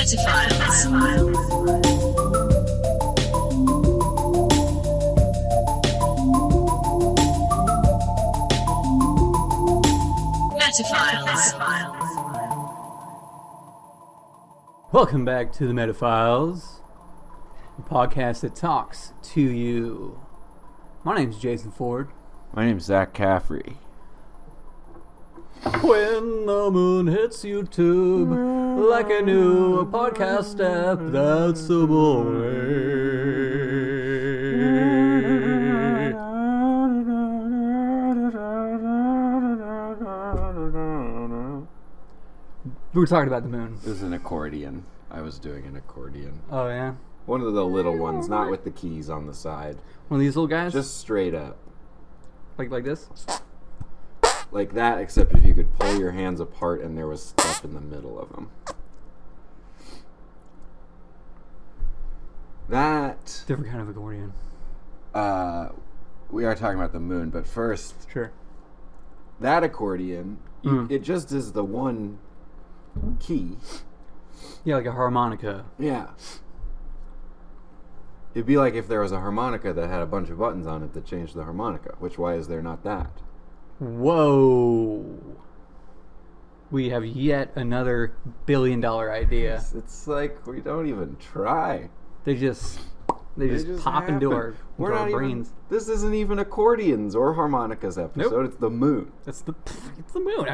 Welcome back to the Metaphiles, the podcast that talks to you. My name's Jason Ford. My name's Zach Caffrey. When the moon hits YouTube like a new podcast app, that's the We were talking about the moon. It was an accordion. I was doing an accordion. Oh, yeah? One of the little ones, not with the keys on the side. One of these little guys? Just straight up. Like this? Like that, except if you could pull your hands apart and there was stuff in the middle of them. That... Different kind of accordion. We are talking about the moon, but first... Sure. That accordion, it just is the one key. Yeah, like a harmonica. Yeah. It'd be like if there was a harmonica that had a bunch of buttons on it that changed the harmonica. Why is there not that? Whoa. We have yet another billion-dollar idea. It's like we don't even try. They just pop into our brains. This isn't even accordions or harmonicas episode. Nope. It's the moon. It's the moon.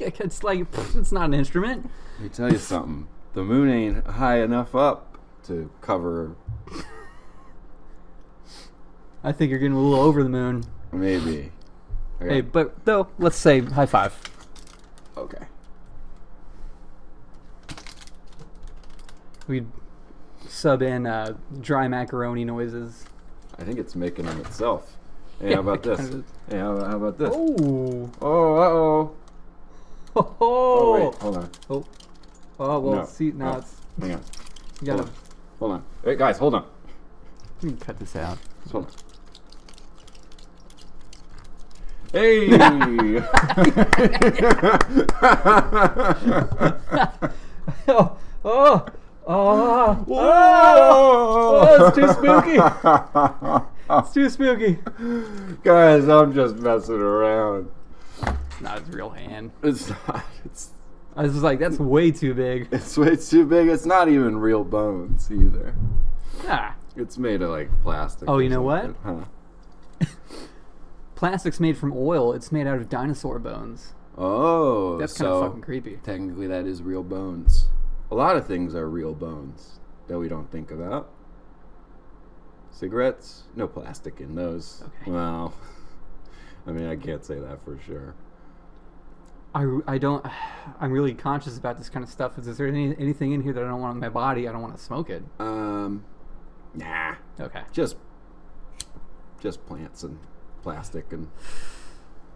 It's like it's not an instrument. Let me tell you something. The moon ain't high enough up to cover. I think you're getting a little over the moon. Maybe. Okay. Hey, but though, let's say high five. Okay. We'd sub in dry macaroni noises. I think it's making them itself. Hey, how about this? Hey, how about this? Oh. Oh, uh-oh. Oh. Oh, wait, hold on. Oh. Oh, well, No. see, now No. it's... Hang on. You gotta... Hold on. Hey, guys, hold on. We can cut this out. Just hold on. Hey! Oh! Oh! Oh! Whoa! Oh! It's too spooky! It's too spooky! Guys, I'm just messing around. It's not his real hand. It's not. I was just like, that's way too big. It's way too big. It's not even real bones either. Ah. It's made of like plastic. Oh, or you know something. what? Huh. Plastic's made from oil. It's made out of dinosaur bones. Oh, That's kind of fucking creepy. Technically, that is real bones. A lot of things are real bones that we don't think about. Cigarettes, no plastic in those. Okay. Well, I mean, I can't say that for sure. I don't... I'm really conscious about this kind of stuff. Is there anything in here that I don't want in my body? I don't want to smoke it. Nah. Okay. Just plants and plastic and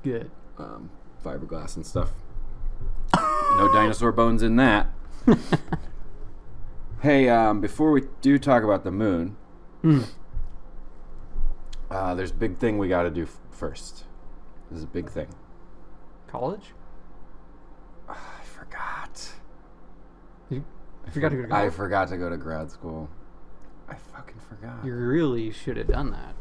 Good. fiberglass and stuff. No dinosaur bones in that. Hey, before we do talk about the moon, there's a big thing we got to do first. This is a big thing. College? I forgot. You forgot to go to college? I forgot to go to grad school. I fucking forgot. You really should have done that.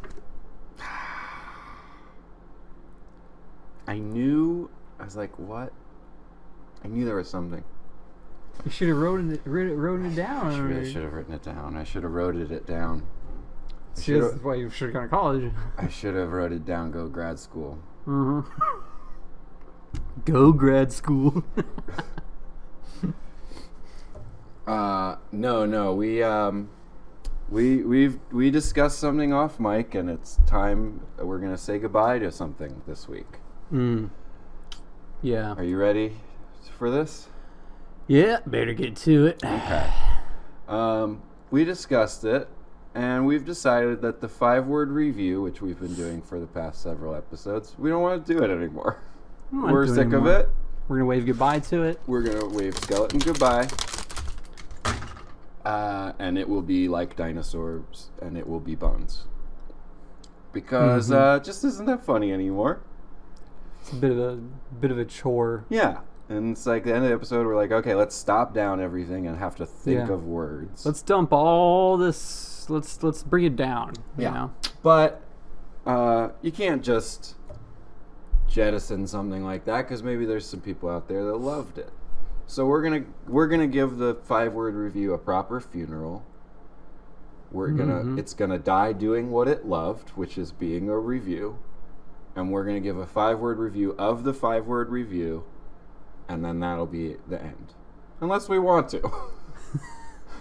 I knew. I was like, what? I knew there was something. You should have wrote it down. I really should have written it down. I should have wrote it down. See, that's why you should have gone to college. I should have wrote it down. Go grad school. Mm-hmm. Go grad school. No. We discussed something off mic, and it's time. We're gonna say goodbye to something this week. Yeah. Are you ready for this? Yeah. Better get to it. Okay. We discussed it, and we've decided that the 5-word review, which we've been doing for the past several episodes, we don't want to do it anymore. We're sick of it. We're gonna wave goodbye to it. We're gonna wave skeleton goodbye. And it will be like dinosaurs, and it will be bones. Because just isn't that funny anymore. It's a bit of a chore. Yeah. And it's like the end of the episode, we're like, okay, let's stop down everything and have to think of words. Let's dump all this. Let's bring it down. You know? But you can't just jettison something like that because maybe there's some people out there that loved it. So we're gonna give the 5-word review a proper funeral. It's gonna die doing what it loved, which is being a review, and we're gonna give a 5-word review of the 5-word review, and then that'll be the end, unless we want to.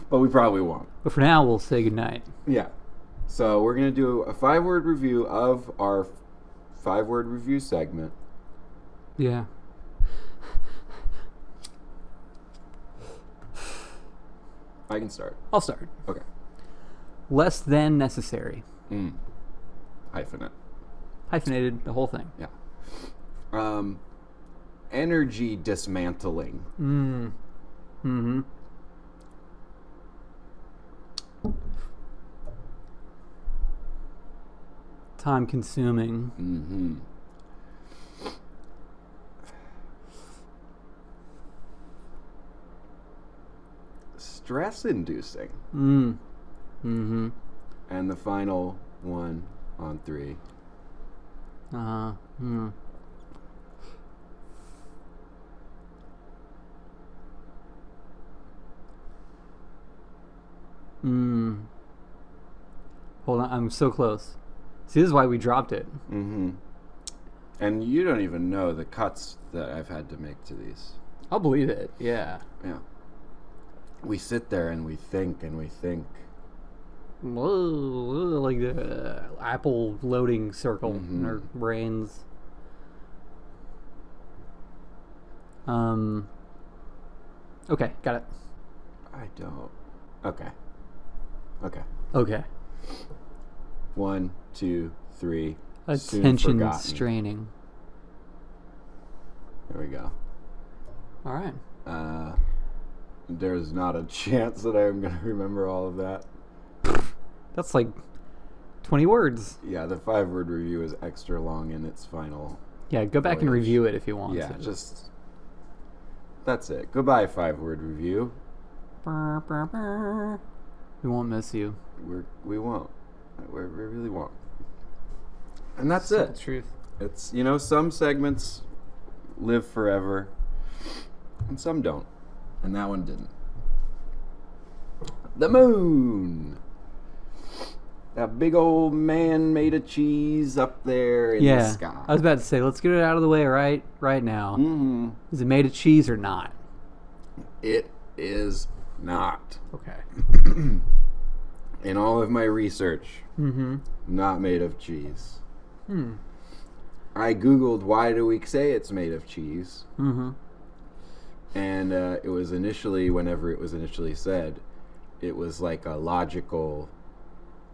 But we probably won't. But for now, we'll say goodnight. Yeah. So we're gonna do a 5-word review of our 5-word review segment. Yeah. I can start. I'll start. Okay. Less than necessary. Hyphenate. Hyphenated, the whole thing. Yeah. Energy dismantling. Mm-hmm. Time consuming. Mm-hmm. Stress inducing. Mm-hmm. And the final one on 3. Hold on, I'm so close. See, this is why we dropped it. Mm-hmm. And you don't even know the cuts that I've had to make to these. I'll believe it, yeah. Yeah. We sit there and we think and we think. Whoa, like the apple loading circle in our brains. Okay, got it. I don't. Okay. 1, 2, 3. Attention straining. There we go. All right. There's not a chance that I'm going to remember all of that. That's like 20 words. Yeah, the 5-word review is extra long in its final. Yeah, go back and review it if you want. Yeah, just that's it. Goodbye, 5-word review. We won't miss you. We won't. We really won't. And that's Simple it. Truth. It's some segments live forever, and some don't, and that one didn't. The moon. That big old man made of cheese up there in the sky. I was about to say, let's get it out of the way right now. Mm-hmm. Is it made of cheese or not? It is not. Okay. In all of my research, not made of cheese. I Googled why do we say it's made of cheese. And it was initially, whenever it was initially said, it was like a logical...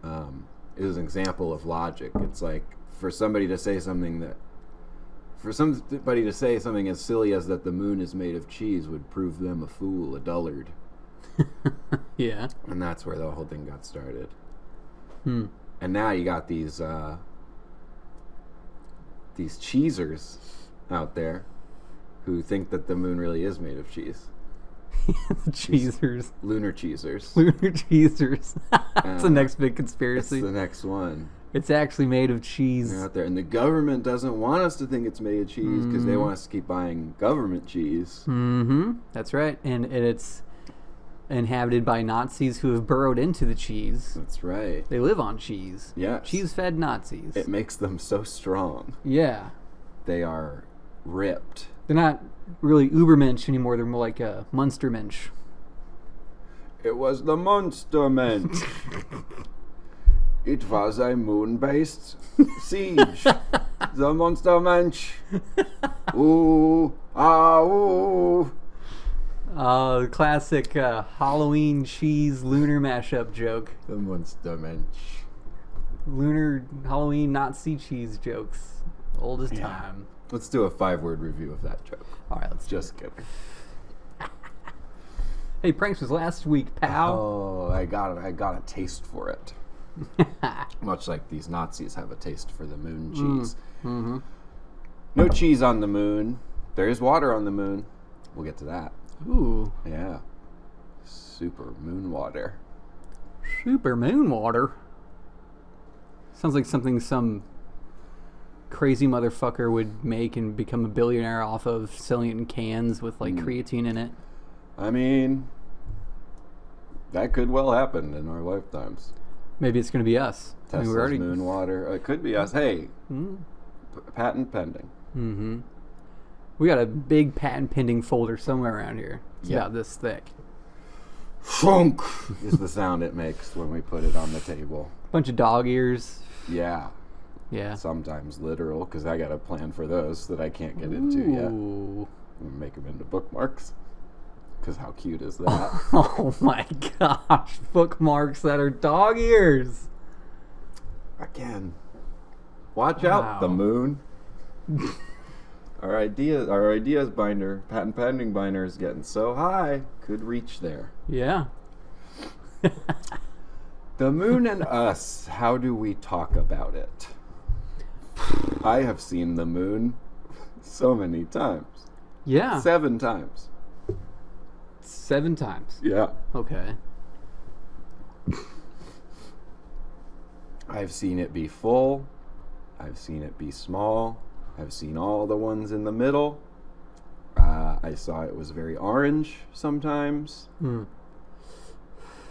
it was an example of logic. It's like for somebody to say something as silly as that the moon is made of cheese would prove them a fool, a dullard. Yeah. And that's where the whole thing got started. And now you got these cheesers out there who think that the moon really is made of cheese. Cheesers. Lunar cheesers. Lunar cheesers. That's the next big conspiracy. It's the next one. It's actually made of cheese. They're out there. And the government doesn't want us to think it's made of cheese because they want us to keep buying government cheese. That's right. And it's inhabited by Nazis who have burrowed into the cheese. That's right. They live on cheese. Yeah. Cheese-fed Nazis. It makes them so strong. Yeah. They are ripped. They're not really Ubermensch anymore. They're more like a Munstermensch. It was the Munstermensch. It was a moon-based siege. The Munstermensch. Ooh, ah, ooh. Classic Halloween cheese lunar mashup joke. The Munstermensch. Lunar Halloween Nazi cheese jokes. Old as time. Let's do a 5-word review of that joke. All right, let's just kidding. Hey, pranks was last week, pal. Oh, I got a taste for it. Much like these Nazis have a taste for the moon cheese. No cheese on the moon. There is water on the moon. We'll get to that. Ooh. Yeah. Super moon water. Super moon water. Sounds like something some crazy motherfucker would make and become a billionaire off of, selling it in cans with like creatine in it. I mean, that could well happen in our lifetimes. Maybe it's going to be us. Tesla's moon water. It could be us. Hey, patent pending. Mm-hmm. We got a big patent pending folder somewhere around here. It's about this thick. Funk is the sound it makes when we put it on the table. Bunch of dog ears. Yeah. Yeah. Sometimes literal, because I got a plan for those that I can't get into yet. Ooh. Make them into bookmarks. Because how cute is that? Oh my gosh. Bookmarks that are dog ears. Again. Watch out, the moon. Our ideas binder, patent pending binder is getting so high, could reach there. Yeah. The moon and us, how do we talk about it? I have seen the moon so many times. Yeah. 7 times. 7 times? Yeah. Okay. I've seen it be full. I've seen it be small. I've seen all the ones in the middle. I saw it was very orange sometimes.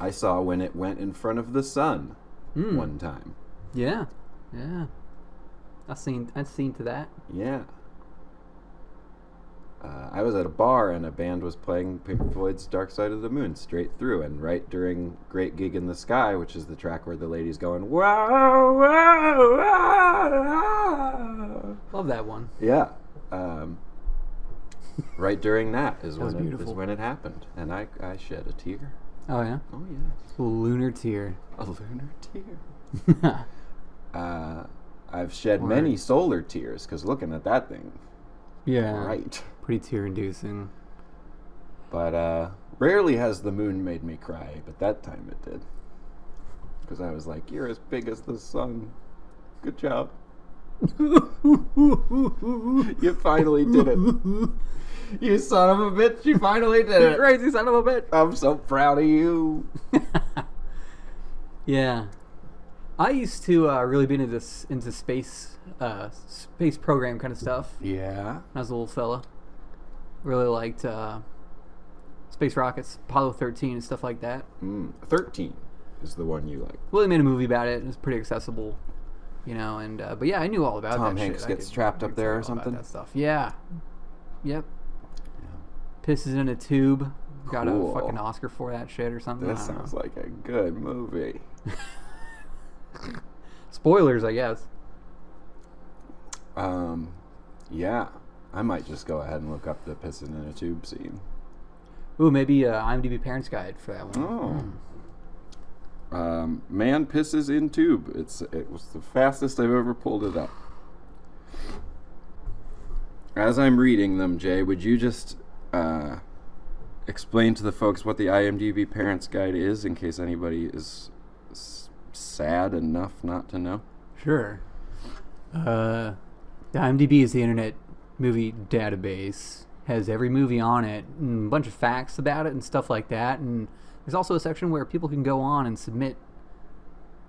I saw when it went in front of the sun one time. Yeah. Yeah. I've seen to that. Yeah. I was at a bar and a band was playing Pink Floyd's Dark Side of the Moon straight through, and right during Great Gig in the Sky, which is the track where the lady's going, whoa, whoa, whoa. Love that one. Yeah. Right during that is when it happened, and I shed a tear. Oh, yeah? Oh, yes. A lunar tear. A lunar tear. I've shed many solar tears, because looking at that thing, right. Pretty tear-inducing. But rarely has the moon made me cry, but that time it did. Because I was like, you're as big as the sun. Good job. You finally did it. You son of a bitch, you finally did it. Crazy son of a bitch. I'm so proud of you. Yeah. I used to really be into space program kind of stuff. Yeah. When I was a little fella. Really liked space rockets, Apollo 13 and stuff like that. 13 is the one you like. Well, they made a movie about it. It was pretty accessible, and but yeah, I knew all about Tom that Hanks shit. gets trapped up there or something? That stuff. Yeah. Yep. Pisses in a tube. Got a fucking Oscar for that shit or something. That sounds like a good movie. Spoilers, I guess. Yeah. I might just go ahead and look up the pissing in a tube scene. Ooh, maybe IMDb Parents Guide for that one. Oh. Man pisses in tube. It was the fastest I've ever pulled it up. As I'm reading them, Jay, would you just explain to the folks what the IMDb Parents Guide is, in case anybody is sad enough not to know? Sure. The IMDb is the Internet Movie Database. Has every movie on it and a bunch of facts about it and stuff like that. And there's also a section where people can go on and submit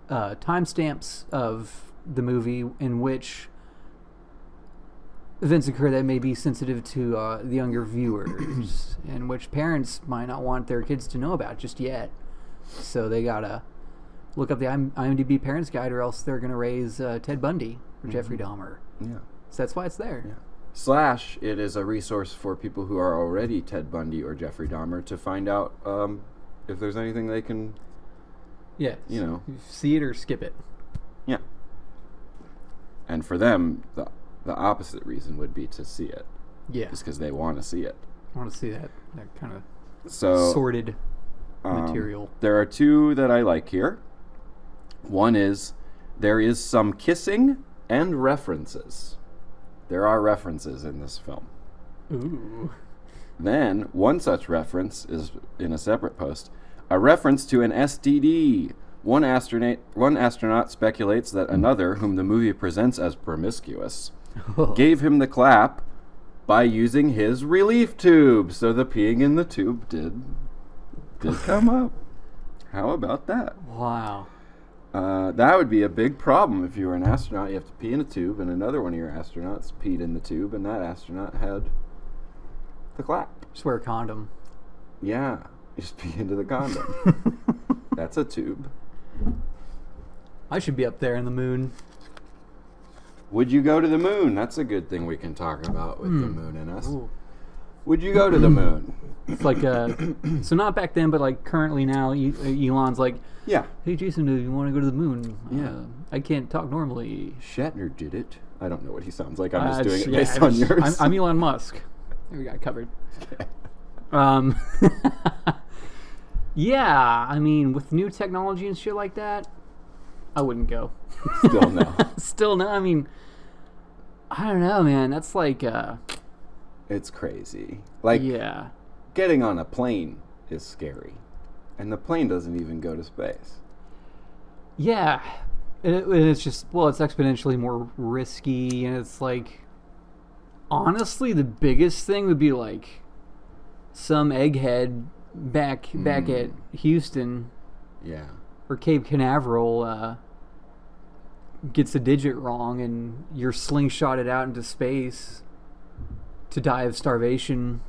timestamps of the movie in which events occur that may be sensitive to the younger viewers and which parents might not want their kids to know about just yet. So they gotta look up the IMDb Parents Guide, or else they're gonna raise Ted Bundy or Jeffrey Dahmer. Yeah. So that's why it's there. Yeah. / it is a resource for people who are already Ted Bundy or Jeffrey Dahmer to find out if there's anything they can, see it or skip it. Yeah. And for them, the opposite reason would be to see it. Yeah. Just because they want to see it. I want to see that kind of sorted material. There are 2 that I like here. One is, there is some kissing and references. There are references in this film. Ooh. Then, one such reference is in a separate post. A reference to an STD. One astronaut speculates that another, whom the movie presents as promiscuous, gave him the clap by using his relief tube. So the peeing in the tube did come up. How about that? Wow. That would be a big problem if you were an astronaut. You have to pee in a tube, and another one of your astronauts peed in the tube, and that astronaut had the clap. Just wear a condom. Yeah, you just pee into the condom. That's a tube. I should be up there in the moon. Would you go to the moon? That's a good thing we can talk about with the moon and us. Ooh. Would you go to the moon? It's like, so not back then, but like currently now, Elon's like, Yeah. hey Jason, do you want to go to the moon? Yeah. I can't talk normally. Shatner did it. I don't know what he sounds like. I'm just doing it based on yours. I'm Elon Musk. We got it covered. Okay. Yeah, I mean, with new technology and shit like that, I wouldn't go. Still no. Still no. I mean, I don't know, man. That's like, It's crazy. Like, yeah. getting on a plane is scary. And the plane doesn't even go to space. Yeah. It's just, well, it's exponentially more risky, and it's like, honestly, the biggest thing would be like some egghead back at Houston, Yeah. or Cape Canaveral, gets a digit wrong, and you're slingshotted out into space to die of starvation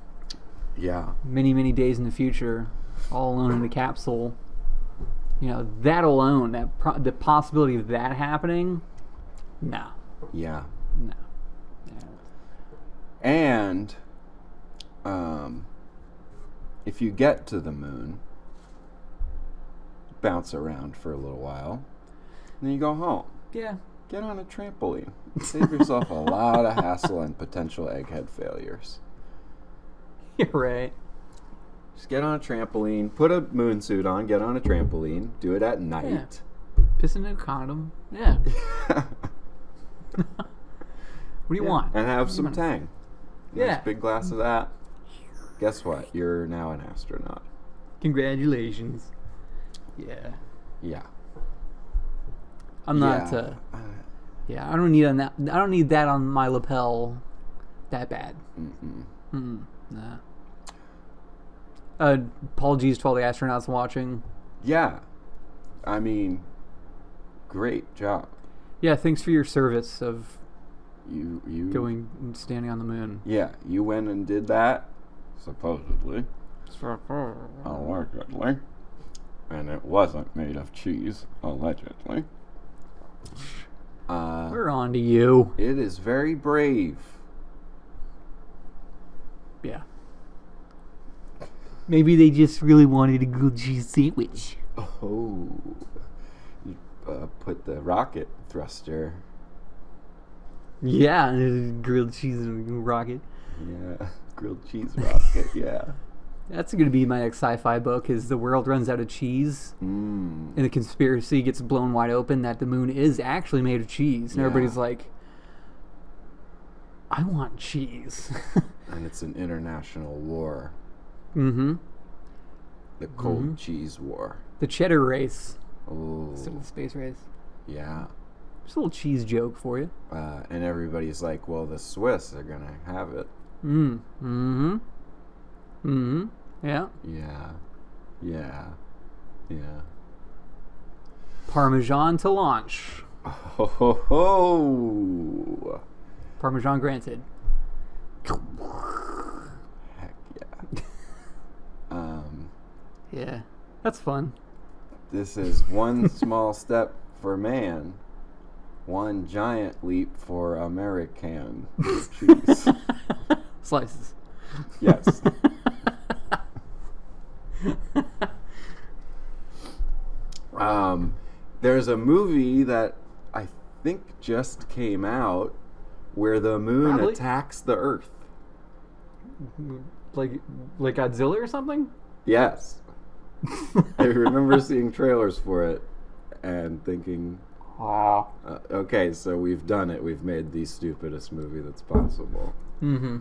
Yeah. many days in the future, all alone in a capsule. You know, that alone, the possibility of that happening, no. Yeah. Yeah. And if you get to the moon, bounce around for a little while, and then you go home. Yeah. Get on a trampoline. Save yourself a lot of hassle and potential egghead failures. You're right. Just get on a trampoline, put a moon suit on, get on a trampoline, do it at night. Piss in a condom. Yeah. What do you want? And have some Tang. Yeah. Nice big glass of that. Guess what? You're now an astronaut. Congratulations. Yeah. Yeah. I'm not. Yeah, I don't need on that. I don't need that on my lapel. That bad. Nah. Apologies to all the astronauts watching. Yeah. I mean, great job. Yeah, thanks for your service of You going and standing on the moon. Yeah, you went and did that, supposedly. Allegedly. And it wasn't made of cheese, allegedly. We're on to you. It is very brave. Yeah. Maybe they just really wanted a grilled cheese sandwich. Oh. You put the rocket thruster. Yeah, grilled cheese rocket. Yeah, grilled cheese rocket, yeah. That's going to be my next sci-fi book, is the world runs out of cheese, and the conspiracy gets blown wide open that the moon is actually made of cheese. And everybody's like, I want cheese. And it's an international war. Mm-hmm. The cold cheese war. The cheddar race. Oh. Instead of the space race. Yeah. Just a little cheese joke for you. And everybody's like, well, the Swiss are going to have it. Mm-hmm. Yeah. Yeah. Yeah. Yeah. Parmesan to launch. Ho, ho, ho. Parmesan granted. Heck yeah. Yeah. That's fun. This is one small step for man, one giant leap for American cheese. Slices. Yes. There's a movie that I think just came out where the moon attacks the Earth. Like Godzilla or something? Yes. I remember seeing trailers for it and thinking, okay, so we've done it. We've made the stupidest movie that's possible. Mm-hmm.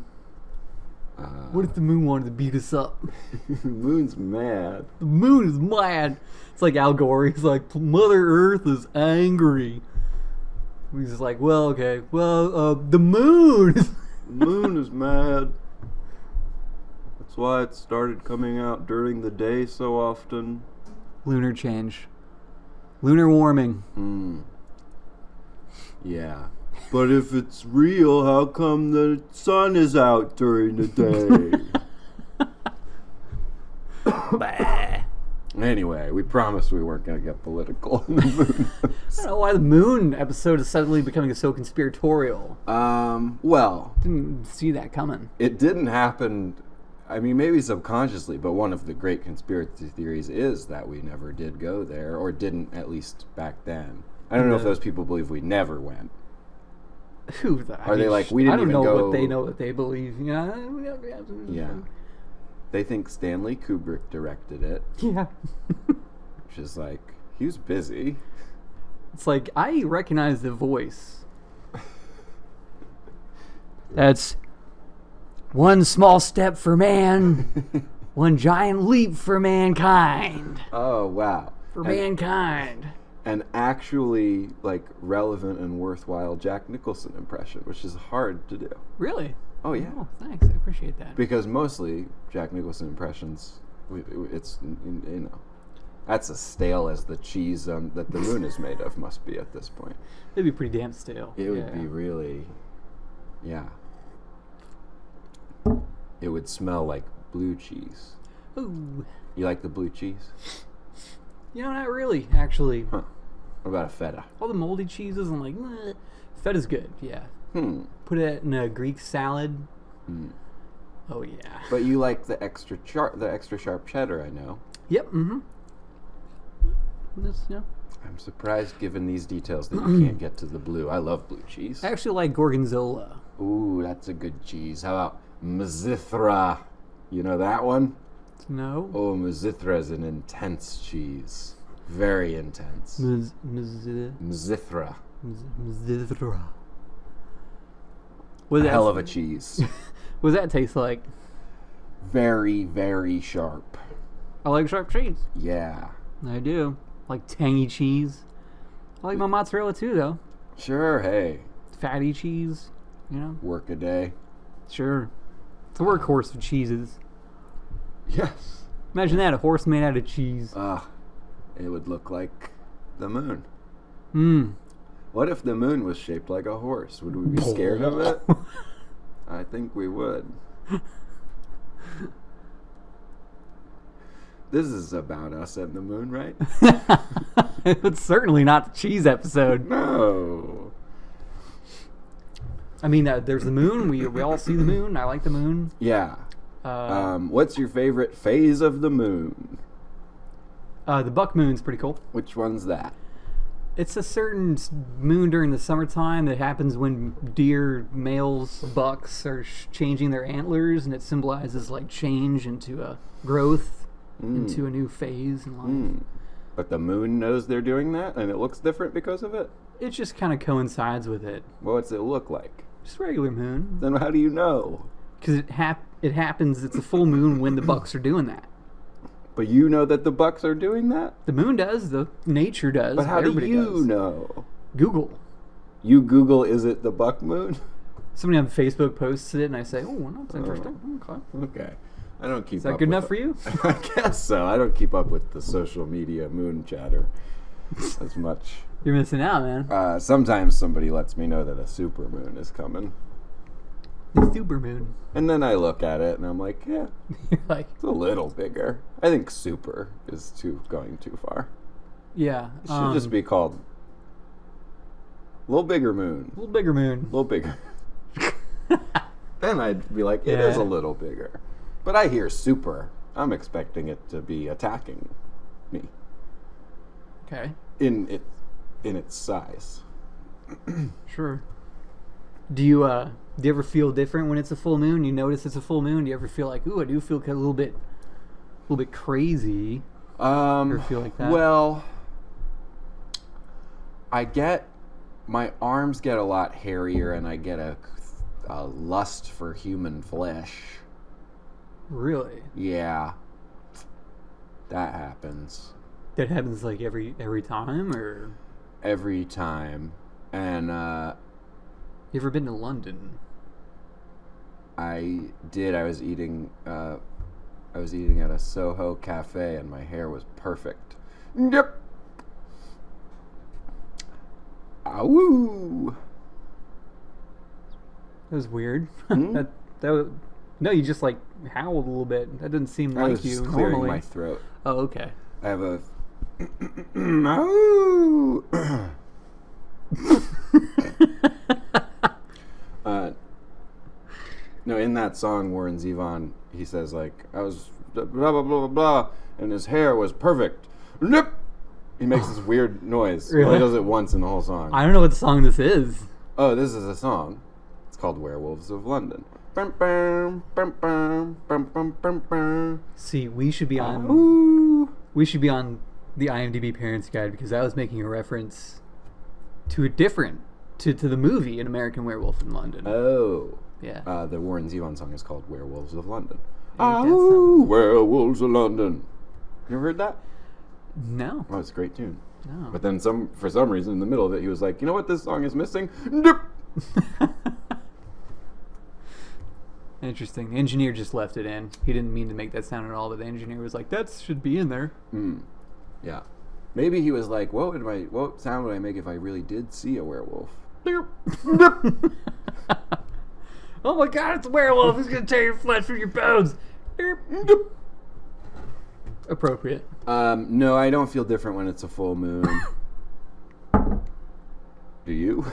What if the moon wanted to beat us up? The moon's mad. The moon is mad. It's like Al Gore. He's like, Mother Earth is angry. He's just like, well, okay. Well, the moon. moon is mad. That's why it started coming out during the day so often. Lunar change. Lunar warming. Yeah. But if it's real, how come the sun is out during the day? Bah. Anyway, we promised we weren't going to get political in the moon. I don't know why the moon episode is suddenly becoming so conspiratorial. Well, Didn't see that coming. it didn't happen, I mean, maybe subconsciously, but one of the great conspiracy theories is that we never did go there, or didn't, at least back then. I don't know if those people believe we never went. Who Are they like, we didn't even go... I don't know what they know what they believe. Yeah. They think Stanley Kubrick directed it. Yeah. Which is like, he was busy. It's like, I recognize the voice. That's one small step for man, one giant leap for mankind. Oh, wow. For mankind. An actually, like, relevant and worthwhile Jack Nicholson impression, which is hard to do. Really? Oh, yeah. Oh, thanks. I appreciate that. Because mostly Jack Nicholson impressions, it's, you know, that's as stale as the cheese that the moon is made of must be at this point. It'd be pretty damn stale. It would be really, yeah. It would smell like blue cheese. Ooh. You like the blue cheese? You know, not really, actually. Huh. What about a feta? All the moldy cheeses, I'm like, meh. Feta's good, yeah. Put it in a Greek salad. Oh, yeah. But you like the extra sharp cheddar, I know. Yep, yeah. I'm surprised, given these details, that you can't get to the blue. I love blue cheese. I actually like gorgonzola. Ooh, that's a good cheese. How about Mizithra? You know that one? No. Oh, Mizithra is an intense cheese. Very intense. Mizithra. Mizithra. A hell of a cheese. What does that taste like? Very, very sharp. I like sharp cheese. Yeah. I do. Like tangy cheese. I like my mozzarella too, though. Sure, hey. Fatty cheese, you know? Work a day. Sure. It's a workhorse of cheeses. Yes. Imagine that, a horse made out of cheese. It would look like the moon. What if the moon was shaped like a horse? Would we be scared of it? I think we would. This is about us and the moon, right? It's certainly not the cheese episode. No. I mean, there's the moon. We all see the moon. I like the moon. Yeah. What's your favorite phase of the moon? The buck moon's pretty cool. Which one's that? It's a certain moon during the summertime that happens when deer males, bucks, are changing their antlers, and it symbolizes like change into a growth, into a new phase in life. But the moon knows they're doing that, and it looks different because of it? It just kind of coincides with it. Well, what's it look like? Just regular moon. Then how do you know? Because it happens, it's a full moon when the bucks are doing that. But you know that the bucks are doing that? The moon does, the nature does. But how do you does. know? Google. You Google, is it the buck moon? Somebody on Facebook posts it, and I say, "Oh, that's interesting." Okay. I don't keep up. Is that good enough for you? I guess so. I don't keep up with the social media moon chatter as much. You're missing out, man. Sometimes somebody lets me know that a super moon is coming. The super moon. And then I look at it and I'm like, yeah, You're like, it's a little bigger. I think super is going too far. Yeah. It should just be called a little bigger moon. A little bigger moon. A little bigger. Then I'd be like, it is a little bigger. But I hear super. I'm expecting it to be attacking me. Okay. In its size. Sure. Do you ever feel different when it's a full moon? You notice it's a full moon. Do you ever feel like, ooh, I do feel a little bit crazy? Ever feel like that? Well, my arms get a lot hairier, and I get a lust for human flesh. Really? Yeah. That happens. That happens like every time, or? Every time. And you ever been to London? I did. I was eating at a Soho cafe, and my hair was perfect. Yep. Ow. That was weird. Hmm? that was, no, you just like howled a little bit. That didn't seem I like was you just clearing normally. my throat. Oh, okay. I have a. Ow. No, in that song, Warren Zevon, he says like, I was blah blah blah blah blah, and his hair was perfect. Nip. He makes this weird noise. He Really? only does it once in the whole song. I don't know what song this is. Oh, this is a song. It's called Werewolves of London. Bum, bum, bum, bum, bum, bum, bum, bum. See, we should be on Ooh. the IMDb Parents Guide because I was making a reference to a different to the movie An American Werewolf in London. Oh. Yeah. The Warren Zevon song is called Werewolves of London. Ain't that Oh, something? Werewolves of London. You ever heard that? No. Oh, it's a great tune. No. But then for some reason in the middle of it, he was like, you know what this song is missing? Dip. Interesting. The engineer just left it in. He didn't mean to make that sound at all, but the engineer was like, that should be in there. Yeah. Maybe he was like, what sound would I make if I really did see a werewolf? Dip. Dip. Oh my god, it's a werewolf. He's going to tear your flesh from your bones. Dip. Appropriate. No, I don't feel different when it's a full moon. Do you?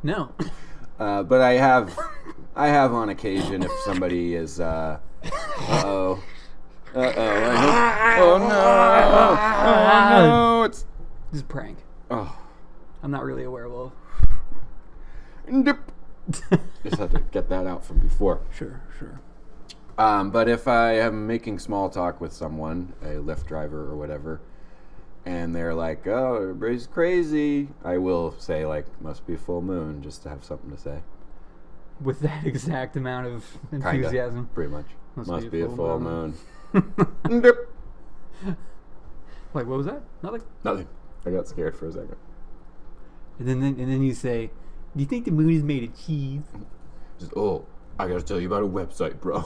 No. But I have on occasion if somebody is, oh no, it's, This is a prank. oh, I'm not really a werewolf. dip. Just had to get that out from before. Sure. But if I am making small talk with someone, a Lyft driver or whatever, and they're like, oh, everybody's crazy, I will say, like, must be full moon, just to have something to say. With that exact amount of Kinda, enthusiasm. pretty much. Must be a full moon. moon. Dip. Like, what was that? Nothing? Nothing. I got scared for a second. And then you say, do you think the moon is made of cheese? Just, oh, I gotta tell you about a website, bro.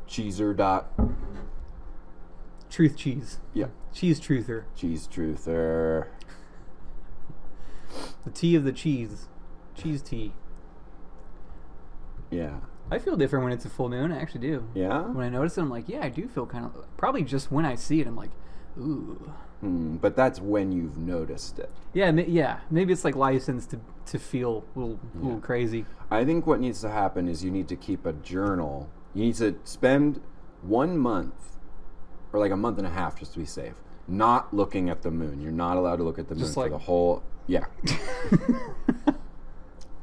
Cheeser dot. Truth cheese. Yeah. Cheese truther. Cheese truther. The tea of the cheese. Cheese tea. Yeah. I feel different when it's a full moon. I actually do. Yeah? When I notice it, I'm like, yeah, I do feel kind of... Probably just when I see it, I'm like, ooh. But that's when you've noticed it. Yeah, maybe it's like license to feel a little crazy. I think what needs to happen is you need to keep a journal. You need to spend 1 month, or like a month and a half just to be safe, not looking at the moon. You're not allowed to look at the moon Just for like- the whole... Yeah.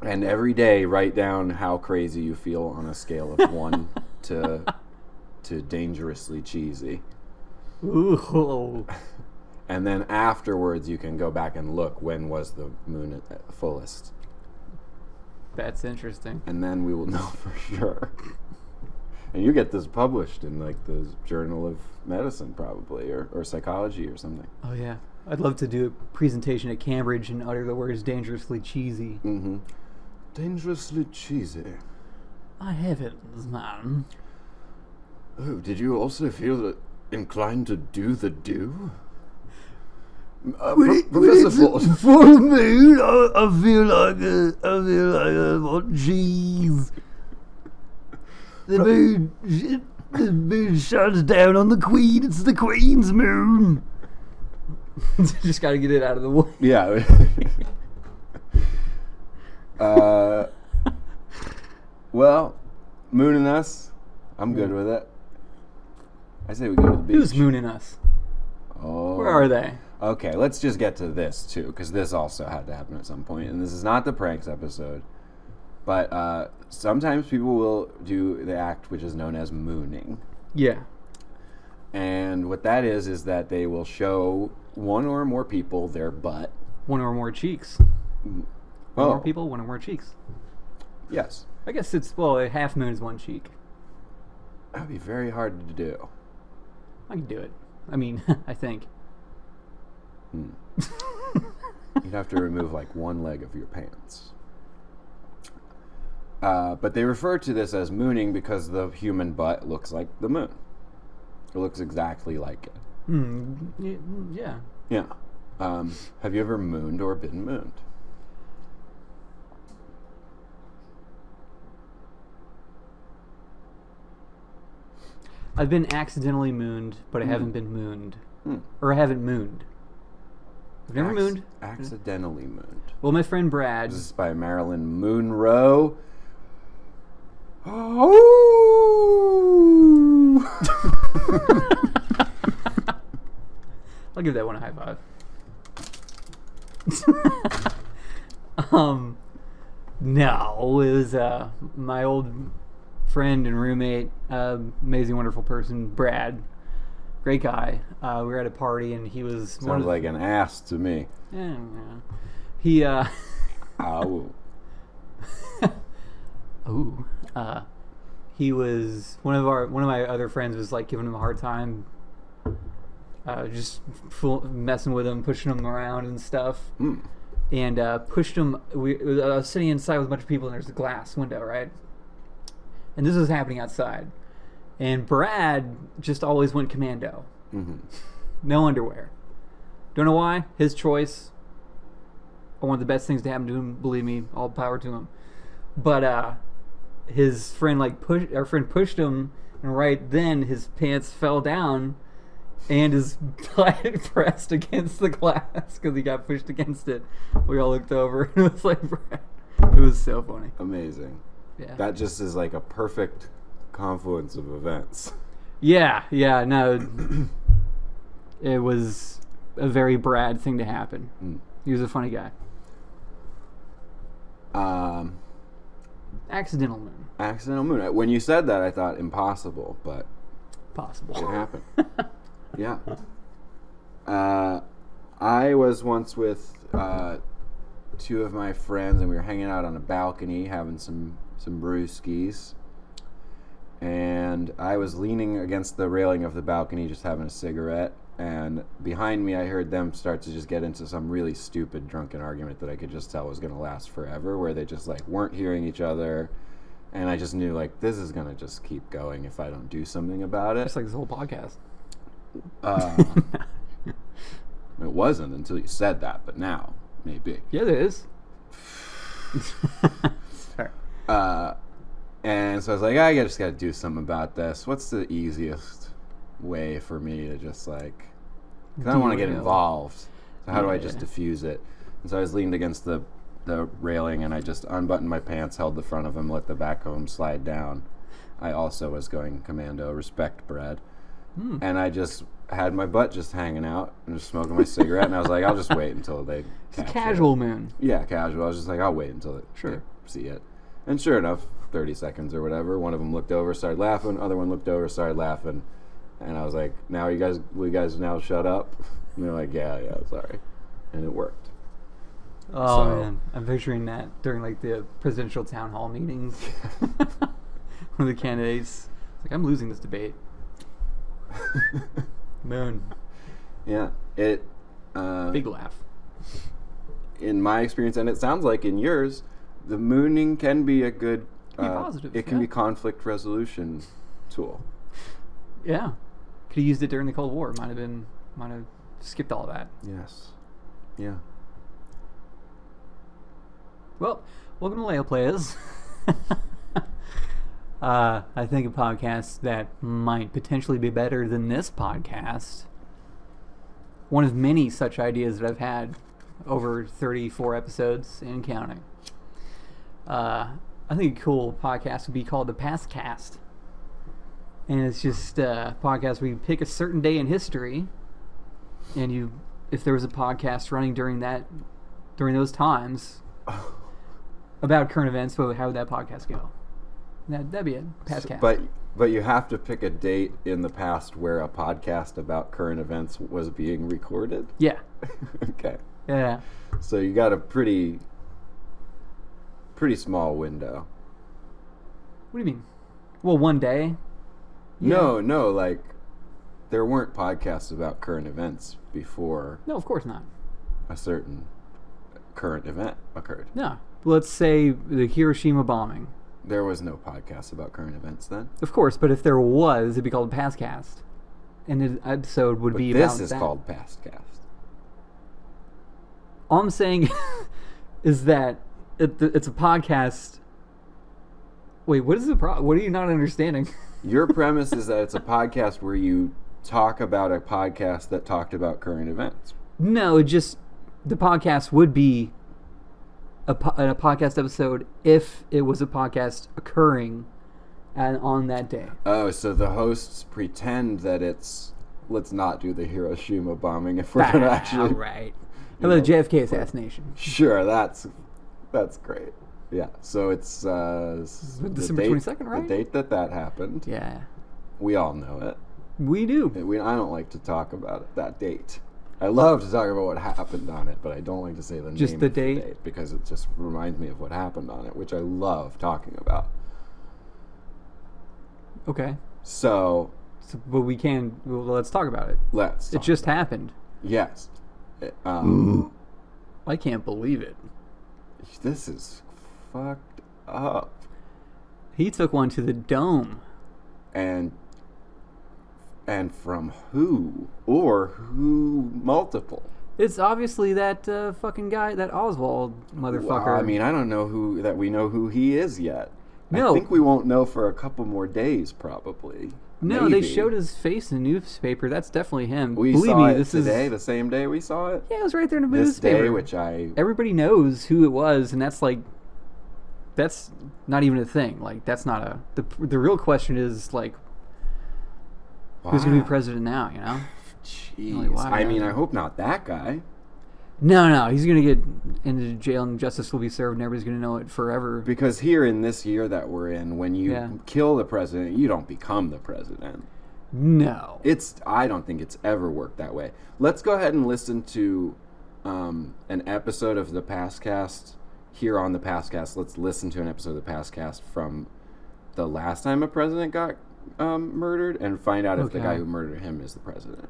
And every day write down how crazy you feel on a scale of 1 to dangerously cheesy. Ooh. And then afterwards you can go back and look when was the moon at fullest. That's interesting. And then we will know for sure. And you get this published in like the Journal of Medicine probably, or Psychology or something. Oh, yeah. I'd love to do a presentation at Cambridge and utter the words dangerously cheesy. Mm-hmm. Dangerously cheesy. I heavens, man. Oh, did you also feel inclined to do the do? Professor Ford. Full moon, I feel like I want cheese. The moon shines down on the Queen. It's the Queen's moon. Just got to get it out of the way. Yeah. Well, mooning us. I'm good with it. I say we go to the beach. Who's mooning us? Oh. Where are they? Okay, let's just get to this too, because this also had to happen at some point, and this is not the pranks episode. But sometimes people will do the act which is known as mooning. Yeah. And what that is that they will show one or more people their butt. One or more cheeks. One Oh. more people, one or more cheeks. Yes. I guess it's, well, a half moon is one cheek. That would be very hard to do. I can do it. I mean, I think. You'd have to remove like one leg of your pants. But they refer to this as mooning because the human butt looks like the moon. It looks exactly like it. Yeah. Yeah. Have you ever mooned or been mooned? I've been accidentally mooned, but I haven't been mooned. Or I haven't mooned. I've never mooned. Accidentally mooned. Well, my friend Brad... This is by Marilyn Monroe. Oh! I'll give that one a high five. No, it was my old friend and roommate, amazing, wonderful person, Brad. Great guy. We were at a party and he was... Sounds like an ass to me. Yeah. He... Ow. Ooh. He was... One of my other friends was like giving him a hard time. Just messing with him, pushing him around and stuff. And pushed him... I was sitting inside with a bunch of people and there's a glass window, right? And this was happening outside. And Brad just always went commando. No underwear. Don't know why. His choice. I want the best things to happen to him. Believe me, all power to him. But his friend pushed him, and right then his pants fell down, and his butt pressed against the glass because he got pushed against it. We all looked over, and it was like, Brad. It was so funny. Amazing. Yeah. That just is like a perfect confluence of events. Yeah, no. It was a very Brad thing to happen. He was a funny guy. Accidental moon. Accidental moon. When you said that, I thought impossible, but possible. It happened. Yeah. I was once with two of my friends, and we were hanging out on a balcony having some brewskis. And I was leaning against the railing of the balcony just having a cigarette. And behind me, I heard them start to just get into some really stupid drunken argument that I could just tell was going to last forever, where they just like weren't hearing each other. And I just knew like this is going to just keep going if I don't do something about it. Just like this whole podcast. It wasn't until you said that, but now maybe. Yeah, it is. Sorry. And so I was like, I just got to do something about this. What's the easiest way for me to just like... Because I don't want to get involved. So how do I just diffuse it? And so I was leaned against the railing, and I just unbuttoned my pants, held the front of them, let the back of them slide down. I also was going commando, respect Brad. And I just had my butt just hanging out and just smoking my cigarette. And I was like, I'll just wait until they catch it. Casual moon. Yeah, casual. I was just like, I'll wait until they see it. And sure enough, 30 seconds or whatever, one of them looked over, started laughing. Other one looked over, started laughing. And I was like, will you guys now shut up? And they're like, yeah, sorry. And it worked. Oh, man. I'm picturing that during like the presidential town hall meetings. One of the candidates. It's like, I'm losing this debate. Moon. Yeah. It. Big laugh. In my experience, and it sounds like in yours, the mooning can be a good... positive. It can be conflict resolution tool. Yeah. Could have used it during the Cold War. Might have skipped all that. Yes. Yeah. Well, welcome to Leo Players. I think a podcast that might potentially be better than this podcast. One of many such ideas that I've had over 34 episodes and counting. I think a cool podcast would be called the Past Cast. And it's just a podcast where you pick a certain day in history, and if there was a podcast running during those times about current events, how would that podcast go? That'd be it. Past cast. But you have to pick a date in the past where a podcast about current events was being recorded? Yeah. Okay. Yeah. So you got a pretty small window. What do you mean? Well, one day? Yeah. No, like there weren't podcasts about current events before. No, of course not. A certain current event occurred. No. Let's say the Hiroshima bombing. There was no podcast about current events then. Of course, but if there was, it'd be called a Pastcast. And an episode would be about this is that. called Pastcast. All I'm saying is that it's a podcast. Wait, what is the problem? What are you not understanding? Your premise is that it's a podcast where you talk about a podcast that talked about current events. No, it just the podcast would be a podcast episode if it was a podcast occurring on that day. Oh, so the hosts pretend that it's, let's not do the Hiroshima bombing if we're going to actually... Right. How about the JFK assassination? Sure, that's great. Yeah, so it's December 22nd, right? The date that happened. Yeah. We all know it. We do. I don't like to talk about it, that date. I love to talk about what happened on it, but I don't like to say the name of the date because it just reminds me of what happened on it, which I love talking about. Okay. So but we can. Well, let's talk about it. It just happened. Yes. I can't believe it. This is fucked up. He took one to the dome. And from who? Or who multiple? It's obviously that fucking guy, that Oswald motherfucker. Well, I mean, I don't know we know who he is yet. No. I think we won't know for a couple more days, probably. No, Maybe. they showed his face in the newspaper. That's definitely him. We Believe saw me, it this today, is the same day we saw it. Yeah, it was right there in the this newspaper. Day, which everybody knows who it was, and that's not even a thing. Like, that's not the real question is like, who's going to be president now? You know? Jeez. Like, I mean, I hope not that guy. No, he's going to get into jail and justice will be served and everybody's going to know it forever. Because here in this year that we're in, when you kill the president, you don't become the president. No. I don't think it's ever worked that way. Let's go ahead and listen to an episode of the Pastcast here on the Pastcast. Let's listen to an episode of the Pastcast from the last time a president got murdered and find out if the guy who murdered him is the president.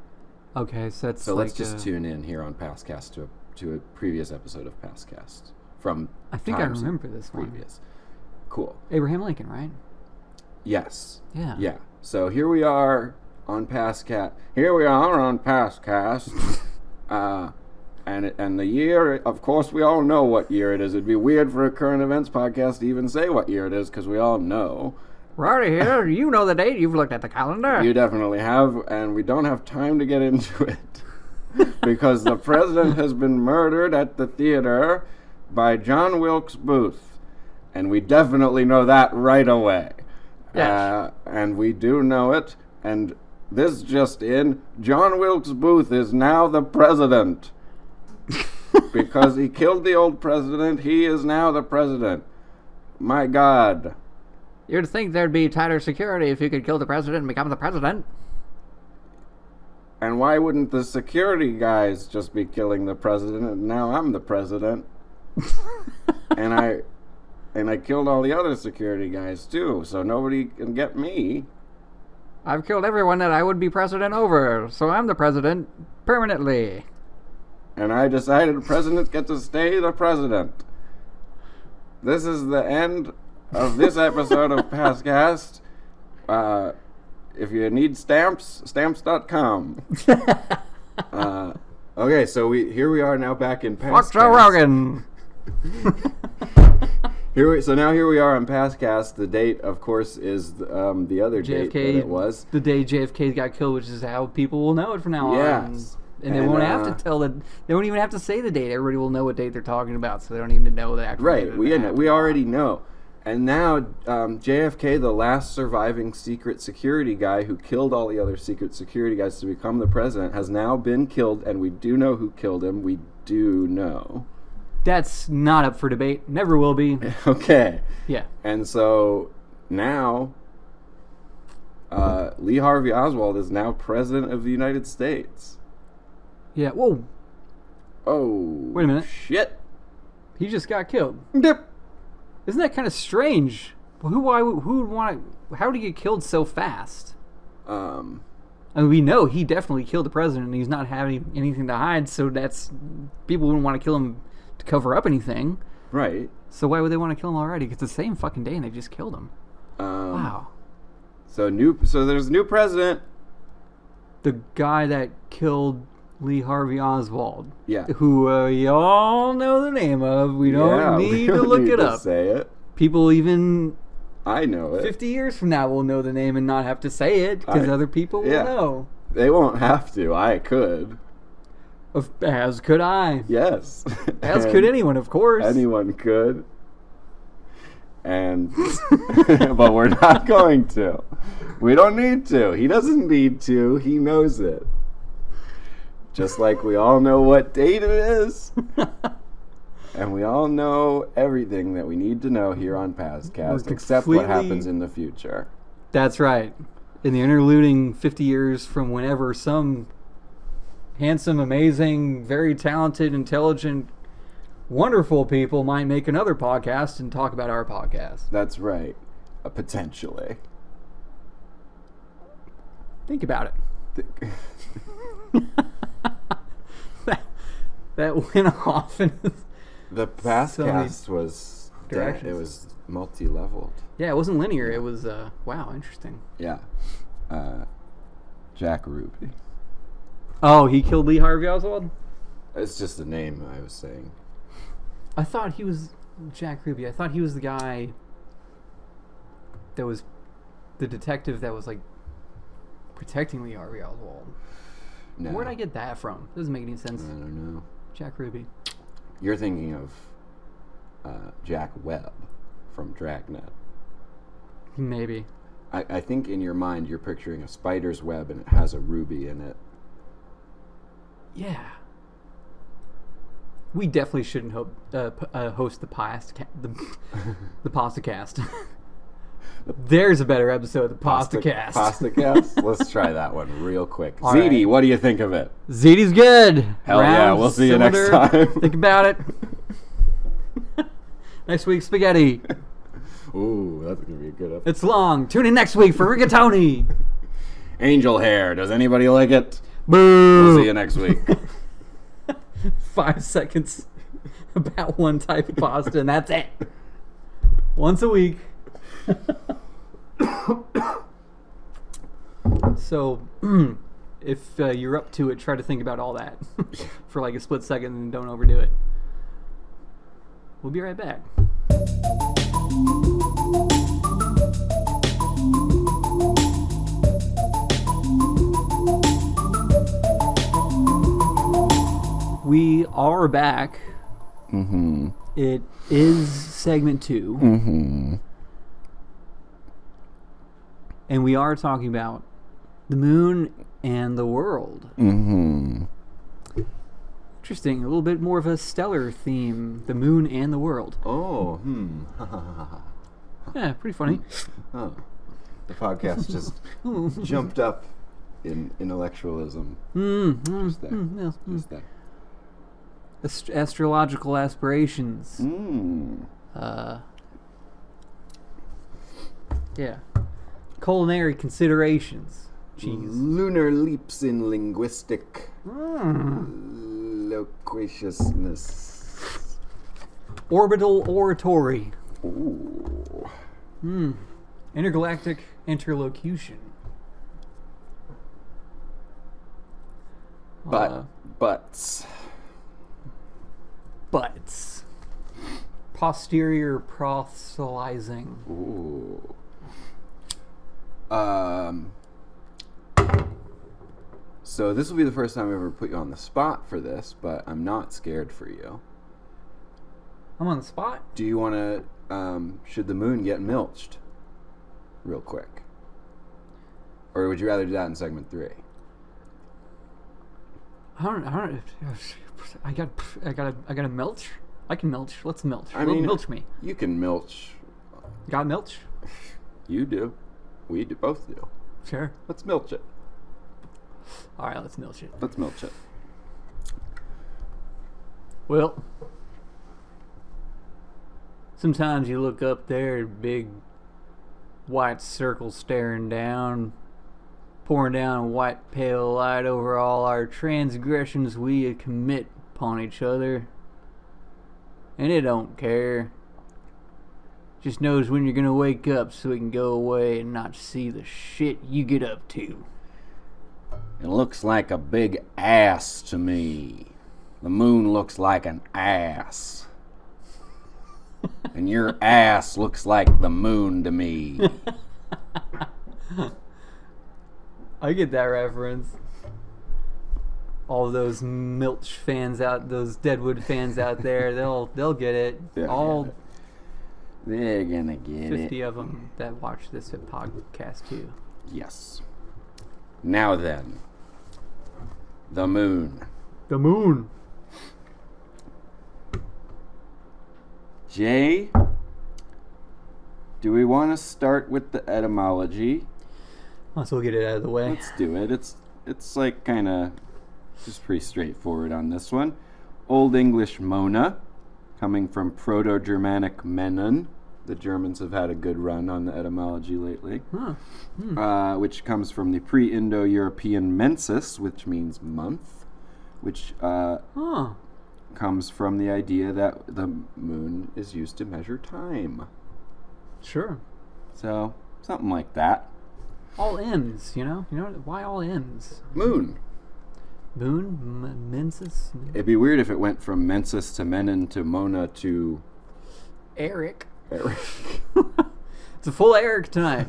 Okay, so let's just tune in here on Pastcast to a previous episode of Pastcast from. I think I remember this previous. One. Cool. Abraham Lincoln, right? Yes. Yeah. Yeah. So here we are on Pastcast. And the year, of course, we all know what year it is. It'd be weird for a current events podcast to even say what year it is because we all know. Right here, you know the date. You've looked at the calendar. You definitely have, and we don't have time to get into it because the president has been murdered at the theater by John Wilkes Booth, and we definitely know that right away. Yes. And we do know it, and this just in, John Wilkes Booth is now the president. Because he killed the old president, he is now the president. My God. You'd think there'd be tighter security if you could kill the president and become the president. And why wouldn't the security guys just be killing the president and now I'm the president? and I killed all the other security guys too, so nobody can get me. I've killed everyone that I would be president over, so I'm the president permanently. And I decided presidents get to stay the president. This is the end of this episode of Pastcast. If you need stamps, stamps.com. Okay, so here we are now back in Pastcast. Fuck Joe Rogan. Here we are on Pastcast. The date, of course, is the other date that it was. The day JFK got killed, which is how people will know it from now on. Yes. And they won't have to tell it. They won't even have to say the date. Everybody will know what date they're talking about, so they don't even know the actual date. Right. We already know. And now JFK, the last surviving secret security guy who killed all the other secret security guys to become the president, has now been killed, and we do know who killed him. We do know. That's not up for debate. Never will be. Okay. Yeah. And so now Lee Harvey Oswald is now president of the United States. Yeah. Whoa. Oh. Wait a minute. Shit. He just got killed. Yep. Isn't that kind of strange? Who would want to... How did he get killed so fast? I mean, we know he definitely killed the president and he's not having anything to hide, so that's... People wouldn't want to kill him to cover up anything. Right. So why would they want to kill him already? It's the same fucking day and they just killed him. Wow. So there's a new president. The guy that killed Lee Harvey Oswald. Yeah. Who you all know the name of. We don't need to look it up. Say it. People even... I know it. 50 years from now will know the name and not have to say it because other people will know. They won't have to. I could. As could I. Yes. As could anyone, of course. Anyone could. And but we're not going to. We don't need to. He doesn't need to. He knows it. Just like we all know what date it is. And we all know everything that we need to know here on Pazcast, except what happens in the future. That's right. In the interluding 50 years from whenever some handsome, amazing, very talented, intelligent, wonderful people might make another podcast and talk about our podcast. That's right. Potentially. Think about it. that went off in the Pazcast was directions. It was multi-leveled. Yeah, it wasn't linear. It was wow, interesting. Yeah. Jack Ruby. Oh, he killed Lee Harvey Oswald? It's just the name I was saying. I thought he was Jack Ruby. I thought he was the guy that was the detective that was like protecting Lee Harvey Oswald. No. Where'd I get that from? Doesn't make any sense. I don't know. Jack Ruby. You're thinking of Jack Webb from Dragnet. Maybe. I think in your mind you're picturing a spider's web and it has a ruby in it. Yeah. We definitely shouldn't host the PastaCast. There's a better episode, the PastaCast. PastaCast? Let's try that one real quick. All Ziti, right. What do you think of it? Ziti's good. Hell yeah, we'll see you next time. Think about it. Next week, spaghetti. Ooh, that's going to be a good episode. It's long. Tune in next week for rigatoni. Angel hair. Does anybody like it? Boo. We'll see you next week. 5 seconds about one type of pasta, and that's it. Once a week. So, if you're up to it, try to think about all that for like a split second and don't overdo it. We'll be right back. We are back. Mm-hmm. It is segment 2. Mm-hmm. And we are talking about the moon and the world. Mm-hmm. Interesting. A little bit more of a stellar theme. The moon and the world. Oh, Yeah, pretty funny. Oh. The podcast just jumped up in intellectualism. Just there. Just there. Astrological aspirations. Yeah. Culinary considerations. Jeez. Lunar leaps in linguistic loquaciousness. Orbital oratory. Ooh. Intergalactic interlocution. Butts. Posterior proselytizing. Ooh. So this will be the first time I've ever put you on the spot for this, but I'm not scared for you. I'm on the spot? Do you want to, should the moon get milched? Real quick. Or would you rather do that in segment 3? I gotta milch? I can milch. Let's milch. Milch me. You can milch. Got milch? You do. We both do. Sure. Let's milch it. Alright, let's milch it. Let's milch it. Well, sometimes you look up there, big white circle staring down, pouring down white pale light over all our transgressions we commit upon each other. And it don't care. Just knows when you're gonna wake up so it can go away and not see the shit you get up to. It looks like a big ass to me. The moon looks like an ass. And your ass looks like the moon to me. I get that reference. All those Milch fans out, those Deadwood fans out there, they'll get it. All they're gonna get 50 of them that watch this podcast too. Yes. Now then, the moon. The moon. Jay, do we want to start with the etymology? Let's get it out of the way. Let's do it. It's like kind of just pretty straightforward on this one. Old English Mona, coming from Proto-Germanic Menon. The Germans have had a good run on the etymology lately. Which comes from the pre-Indo-European mensis, which means month, which comes from the idea that the moon is used to measure time. Sure. So, something like that. All M's, you know? You know why all M's? Moon. Moon? Mensis? It'd be weird if it went from mensis to Menon to Mona to... Eric. It's a full Eric tonight.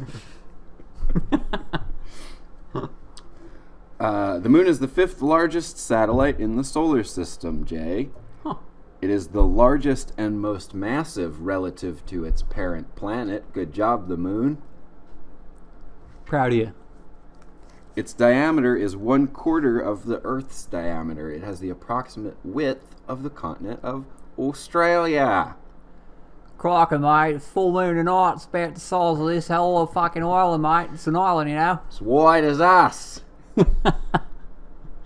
The moon is the 5th largest satellite in the solar system, Jay. Huh. It is the largest and most massive relative to its parent planet. Good job, the moon. Proud of you. Its diameter is 1/4 of the Earth's diameter. It has the approximate width of the continent of Australia. Crocker, mate. Full moon tonight. It's about the size of this whole fucking island, mate. It's an island, you know. It's wide as us.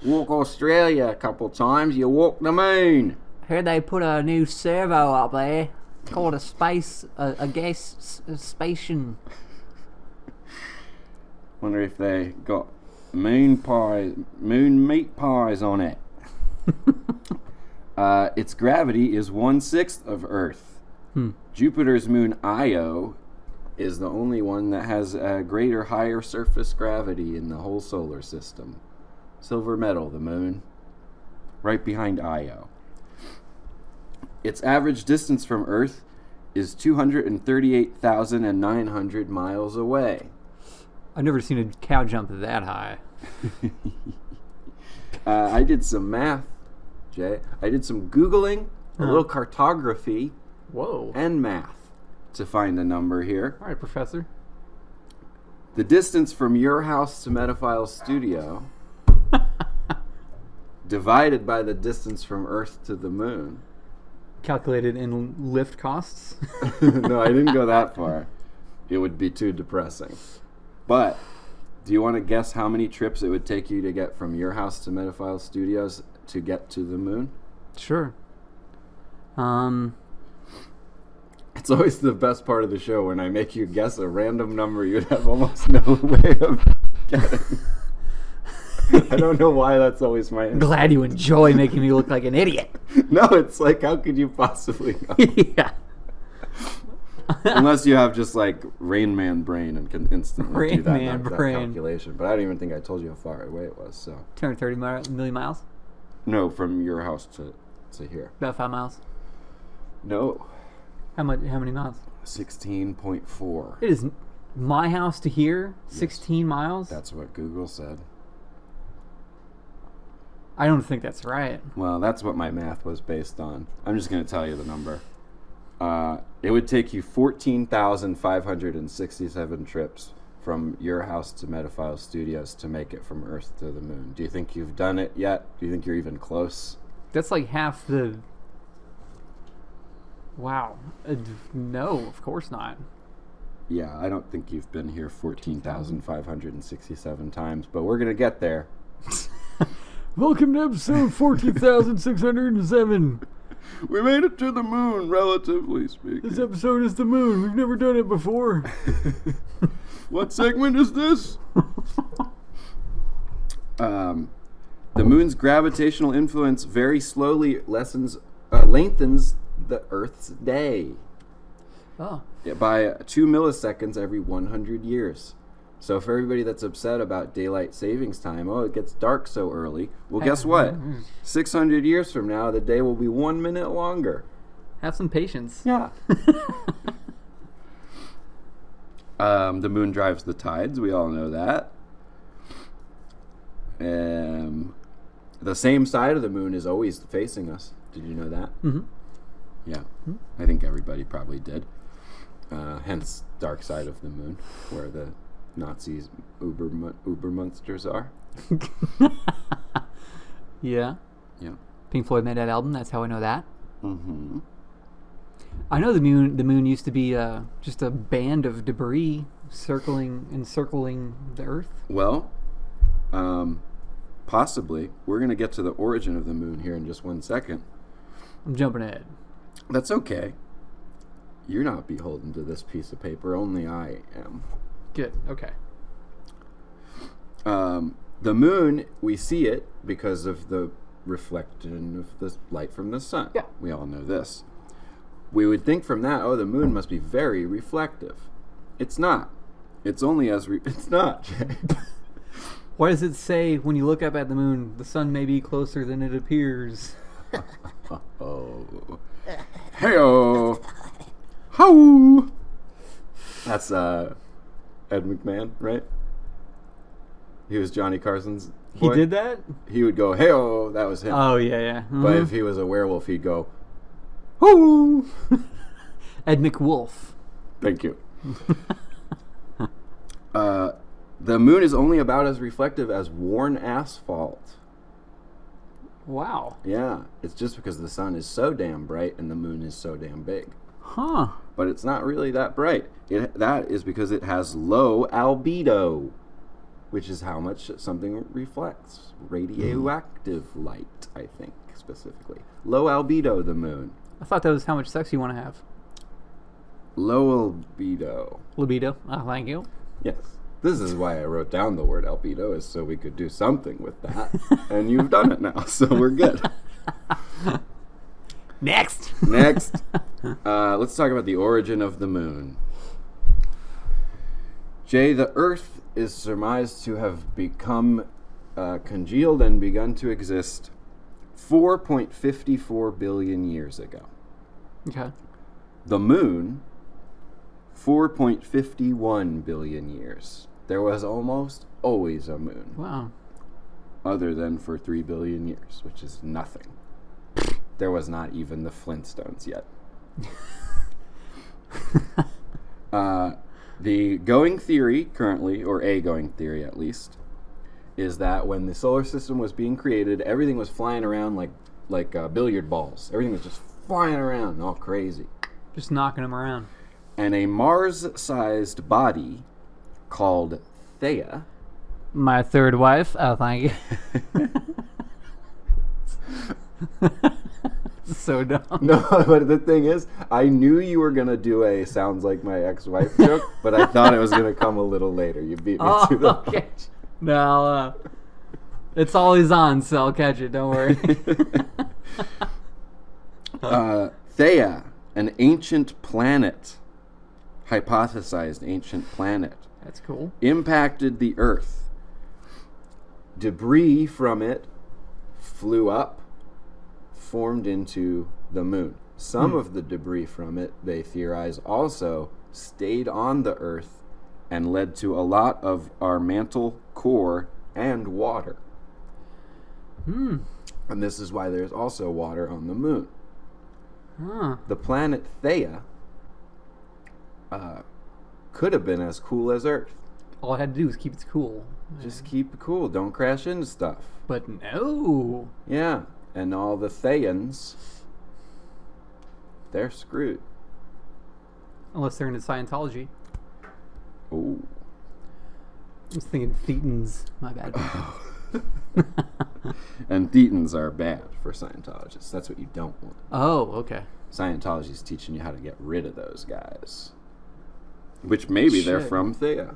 Walk Australia a couple times, you walk the moon. Heard they put a new servo up there called a gas station. Wonder if they got moon meat pies on it. Its gravity is 1/6 of Earth. Jupiter's moon Io is the only one that has a greater, higher surface gravity in the whole solar system. Silver medal, the moon. Right behind Io. Its average distance from Earth is 238,900 miles away. I've never seen a cow jump that high. I did some math, Jay. I did some Googling, a little cartography, Whoa. and math to find a number here. All right, Professor. The distance from your house to Metaphile's studio divided by the distance from Earth to the moon. Calculated in lift costs? No, I didn't go that far. It would be too depressing. But do you want to guess how many trips it would take you to get from your house to Metaphile Studios to get to the moon? Sure. It's always the best part of the show when I make you guess a random number you'd have almost no way of getting. I don't know why that's always my answer. Glad you enjoy making me look like an idiot. No, it's like, how could you possibly know? Yeah. Unless you have just like Rain Man brain and can instantly do that Man brain. calculation. But I don't even think I told you how far away it was. So 230 million miles? no, from your house to here. About 5 miles. No, How many miles? 16.4. It is my house to here, 16 miles? That's what Google said. I don't think that's right. Well, that's what my math was based on. I'm just going to tell you the number. It would take you 14,567 trips from your house to Metaphile Studios to make it from Earth to the moon. Do you think you've done it yet? Do you think you're even close? That's like half the... Wow. No, of course not. Yeah, I don't think you've been here 14,567 times, but we're going to get there. Welcome to episode 14,607. We made it to the moon, relatively speaking. This episode is the moon. We've never done it before. What segment is this? The moon's gravitational influence very slowly lengthens the Earth's day. Oh. By 2 milliseconds every 100 years. So for everybody that's upset about daylight savings time, it gets dark so early. Well, guess what? 600 years from now, the day will be 1 minute longer. Have some patience. Yeah. The moon drives the tides. We all know that. The same side of the moon is always facing us. Did you know that? Mm-hmm. Yeah. Mm-hmm. I think everybody probably did. Hence, dark side of the moon, where the Nazis uber monsters are. Yeah. Yeah. Pink Floyd made that album. That's how I know that. Mm-hmm. I know the moon used to be just a band of debris encircling the Earth. Well, possibly. We're going to get to the origin of the moon here in just 1 second. I'm jumping ahead. That's okay. You're not beholden to this piece of paper. Only I am. Good. Okay. The moon, we see it because of the reflection of the light from the sun. Yeah. We all know this. We would think from that, the moon must be very reflective. It's not. It's only as... it's not, Jay. Why does it say when you look up at the moon, the sun may be closer than it appears? Hey-oh. How? That's Ed McMahon, right? He was Johnny Carson's boy. He did that? He would go, hey-oh, that was him. Oh, yeah, yeah. Mm-hmm. But if he was a werewolf, he'd go, hoo! Ed McWolf. Thank you. The moon is only about as reflective as worn asphalt. Wow. Yeah, it's just because the sun is so damn bright and the moon is so damn big. Huh. But it's not really that bright. That is because it has low albedo, which is how much something reflects. Radioactive light, I think, specifically. Low albedo, the moon. I thought that was how much sex you want to have. Low albedo. Libido. Oh, thank you. Yes. This is why I wrote down the word albedo, is so we could do something with that. And you've done it now, so we're good. Next. Let's talk about the origin of the moon. Jay, the Earth is surmised to have become congealed and begun to exist 4.54 billion years ago. Okay. The moon, 4.51 billion years. There was almost always a moon. Wow. Other than for 3 billion years, which is nothing. There was not even the Flintstones yet. The going theory currently, or a going theory at least, is that when the solar system was being created, everything was flying around like billiard balls. Everything was just flying around, all crazy. Just knocking them around. And a Mars-sized body called Theia. My third wife. Oh, thank you. So dumb. No, but the thing is, I knew you were going to do a sounds like my ex-wife joke, but I thought it was going to come a little later. You beat me to the punch. No, it's always on, so I'll catch it. Don't worry. Theia, an ancient planet, hypothesized ancient planet. That's cool. Impacted the Earth. Debris from it flew up, formed into the moon. Some of the debris from it, they theorize, also stayed on the Earth and led to a lot of our mantle, core, and water. And this is why there's also water on the moon. The planet Theia could have been as cool as Earth. All it had to do was keep it cool. Just keep it cool. Don't crash into stuff. But no. Yeah. And all the Theians, they're screwed. Unless they're into Scientology. Oh. I was thinking Thetans. My bad. And Thetans are bad for Scientologists. That's what you don't want. Oh, okay. Scientology's teaching you how to get rid of those guys. Which maybe they're from Theia.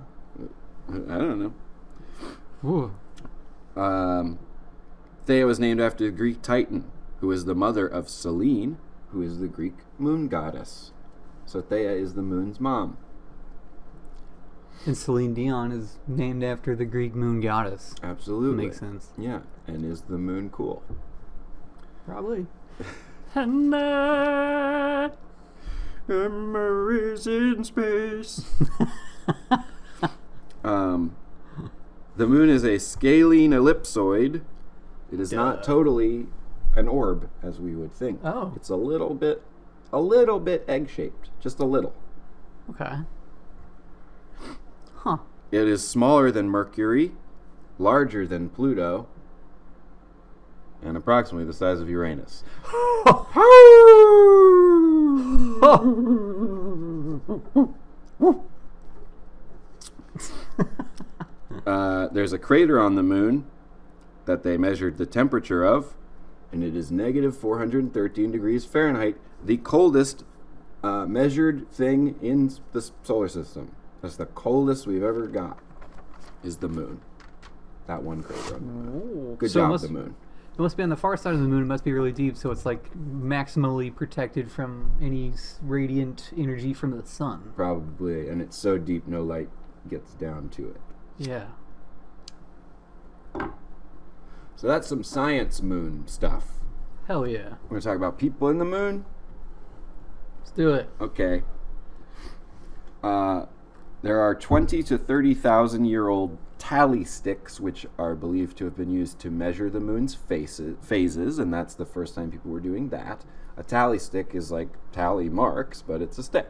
I don't know. Ooh. Theia was named after the Greek Titan, who was the mother of Selene, who is the Greek moon goddess. So Thea is the moon's mom. And Celine Dion is named after the Greek moon goddess. Absolutely. Makes sense. Yeah, and is the moon cool? Probably. Emma is in space. The moon is a scalene ellipsoid. It is not totally an orb, as we would think. Oh. It's a little bit egg-shaped. Just a little. Okay. Huh. It is smaller than Mercury, larger than Pluto, and approximately the size of Uranus. There's a crater on the moon that they measured the temperature of, and it is negative 413 degrees Fahrenheit, the coldest measured thing in the solar system. That's the coldest we've ever got, is the moon. That one crater on the moon. Good job, the moon. It must be on the far side of the moon. It must be really deep, so it's like maximally protected from any radiant energy from the sun. Probably, and it's so deep no light gets down to it. Yeah. So that's some science moon stuff. Hell yeah. We're going to talk about people in the moon? Let's do it. Okay. There are 20 to 30,000 year old tally sticks, which are believed to have been used to measure the moon's phases, and that's the first time people were doing that. A tally stick is like tally marks, but it's a stick.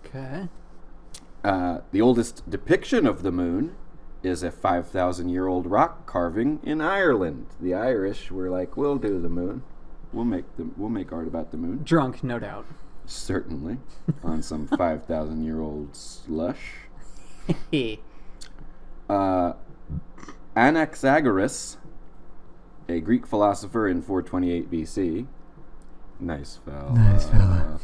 Okay. The oldest depiction of the moon is a 5,000-year-old rock carving in Ireland. The Irish were like, "We'll do the moon. We'll make art about the moon." Drunk, no doubt. Certainly, on some 5,000-year-old slush. Anaxagoras, a Greek philosopher in 428 BC. Nice fella. Nice fella.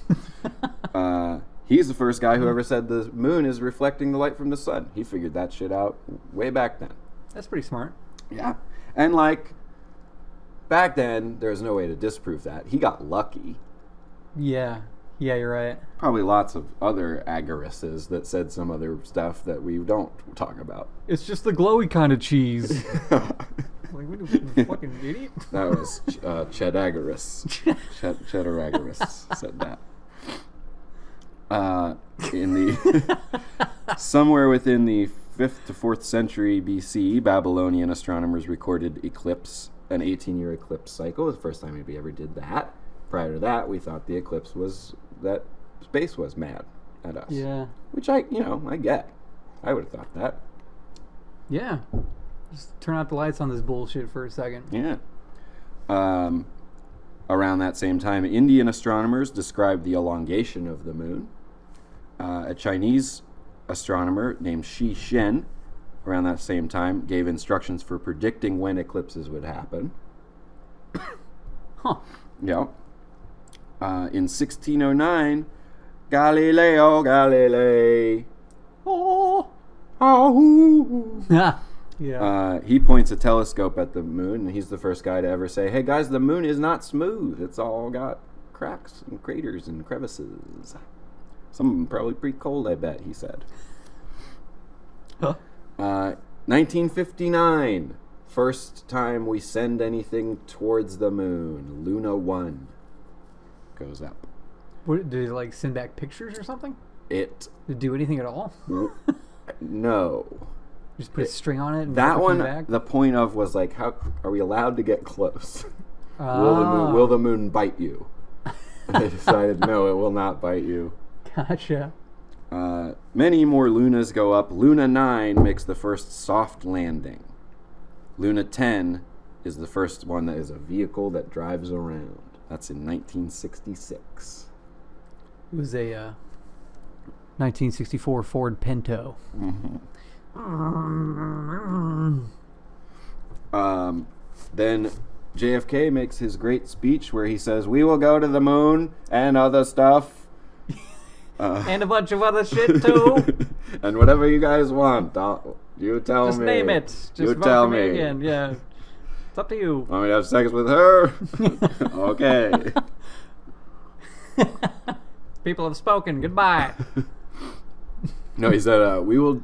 He's the first guy who ever said the moon is reflecting the light from the sun. He figured that shit out way back then. That's pretty smart. Yeah. And like, back then, there was no way to disprove that. He got lucky. Yeah. Yeah, you're right. Probably lots of other agorases that said some other stuff that we don't talk about. It's just the glowy kind of cheese. Like, what are you, fucking idiot? That was Chedagorus. Chedagorus said that. In the somewhere within the 5th to 4th century BC, Babylonian astronomers recorded eclipse, an 18-year eclipse cycle. It was the first time anybody ever did that. Prior to that, we thought the eclipse was that space was mad at us. Yeah. Which I get. I would have thought that. Yeah. Just turn out the lights on this bullshit for a second. Yeah. Around that same time, Indian astronomers described the elongation of the moon. A Chinese astronomer named Shi Shen, around that same time, gave instructions for predicting when eclipses would happen. Huh. Yeah. In 1609, Galileo Galilei. Oh. Yeah. He points a telescope at the moon, and he's the first guy to ever say, "Hey guys, the moon is not smooth. It's all got cracks and craters and crevices. Some of them probably pretty cold, I bet," he said. Huh? 1959, first time we send anything towards the moon. Luna 1 goes up. What, did it like send back pictures or something? It Did it do anything at all? no. Just put a string on it and That one, back? the point of was like, how are we allowed to get close? Ah. Will the moon bite you? And they decided, no, it will not bite you. Gotcha. Many more Lunas go up. Luna 9 makes the first soft landing. Luna 10 is the first one that is a vehicle that drives around. That's in 1966. It was a 1964 Ford Pinto. Mm-hmm. Then JFK makes his great speech where he says, "We will go to the moon and other stuff." And a bunch of other shit, too. And whatever you guys want, you tell Just me. name it. Just you vote tell for me. Again. Yeah. It's up to you. Want me to have sex with her? Okay. People have spoken. Goodbye. No, he said, we will...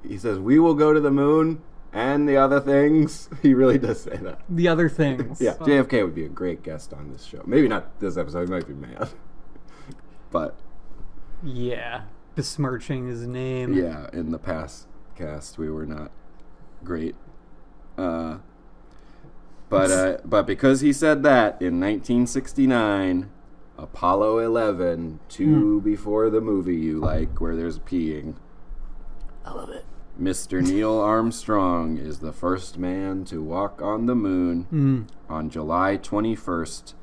He says, we will go to the moon and the other things. He really does say that. The other things. Yeah, JFK would be a great guest on this show. Maybe not this episode. He might be mad. But... Yeah. Besmirching his name. Yeah, in the past cast, we were not great. But because he said that in 1969, Apollo 11, before the movie you like, where there's peeing. I love it. Mr. Neil Armstrong is the first man to walk on the moon on July 21st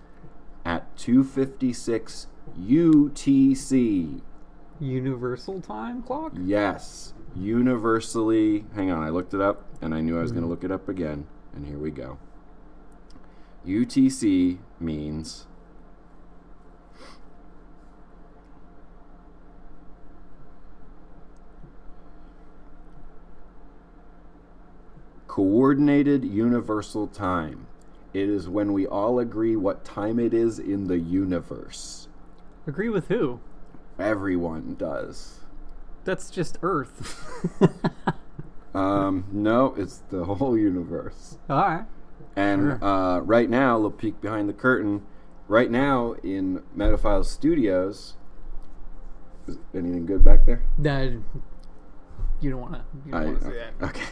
at 2:56 UTC. Universal time clock? Yes. Universally. Hang on, I looked it up, and I knew I was going to look it up again, and here we go. UTC means... Coordinated Universal Time. It is when we all agree what time it is in the universe. Agree with who? Everyone does. That's just Earth. No, it's the whole universe. All right. And Sure. Right now, a little peek behind the curtain. Right now in Metaphiles Studios, is anything good back there? You don't want to say that. Okay.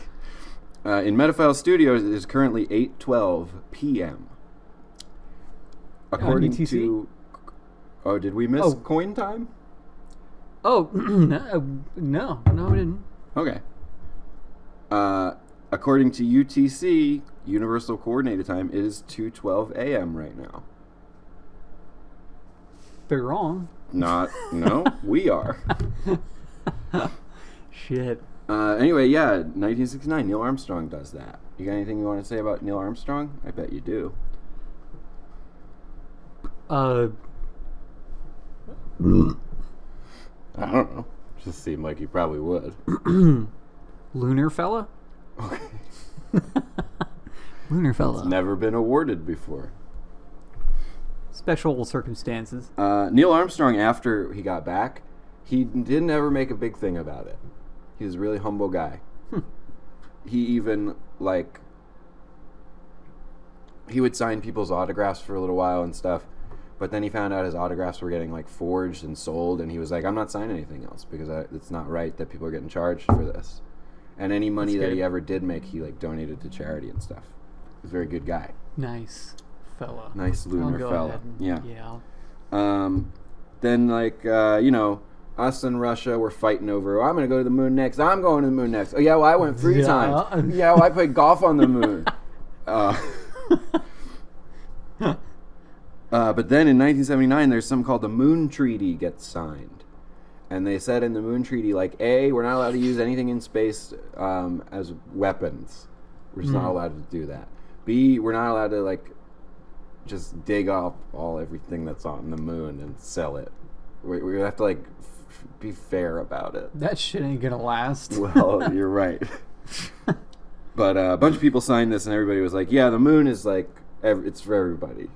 In Metaphiles Studios, it is currently 8:12 p.m. According UTC? to... Oh, did we miss coin time? Oh, no, we didn't. Okay. According to UTC, Universal Coordinated Time, it is 2:12 a.m. right now. They're wrong. No, we are. Shit. Anyway, yeah, 1969, Neil Armstrong does that. You got anything you want to say about Neil Armstrong? I bet you do. I don't know. Just seemed like you probably would. Lunar fella? Okay. Lunar fella. It's never been awarded before. Special circumstances. Neil Armstrong, after he got back, he didn't ever make a big thing about it. He was a really humble guy. He even, he would sign people's autographs for a little while and stuff, but then he found out his autographs were getting, forged and sold, and he was like, I'm not signing anything else, because it's not right that people are getting charged for this. And any money that he ever did make, he, donated to charity and stuff. He was a very good guy. Nice fella. Nice lunar fella. Yeah. Yeah. Then, us and Russia were fighting over, I'm going to go to the moon next. I'm going to the moon next. Oh, yeah, well, I went 3 times. Yeah, well, I played golf on the moon. But then in 1979, there's something called the Moon Treaty gets signed. And they said in the Moon Treaty, we're not allowed to use anything in space as weapons. We're just not allowed to do that. B, we're not allowed to, just dig up everything that's on the moon and sell it. We have to, be fair about it. That shit ain't gonna last. Well, you're right. But a bunch of people signed this, and everybody was like, yeah, the moon is, it's for everybody.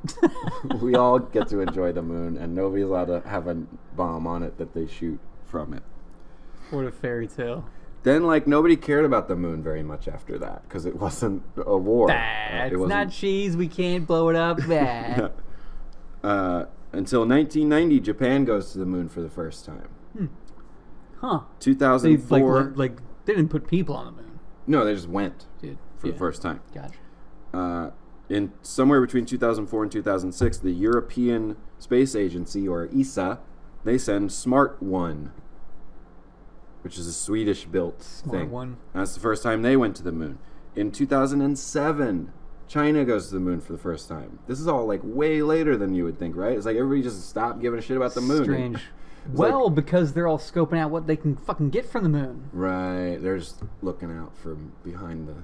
We all get to enjoy the moon, and nobody's allowed to have a bomb on it that they shoot from it. What a fairy tale. Then, nobody cared about the moon very much after that, because it wasn't a war. It's not cheese, we can't blow it up. Until 1990, Japan goes to the moon for the first time. Huh. 2004. They didn't put people on the moon. No, they just went for the first time. Gotcha. In somewhere between 2004 and 2006, the European Space Agency, or ESA, they send Smart 1, which is a Swedish-built thing. Smart 1. That's the first time they went to the moon. In 2007, China goes to the moon for the first time. This is all way later than you would think, right? It's everybody just stopped giving a shit about the moon. Strange. Well, because they're all scoping out what they can fucking get from the moon. Right. They're just looking out from behind the...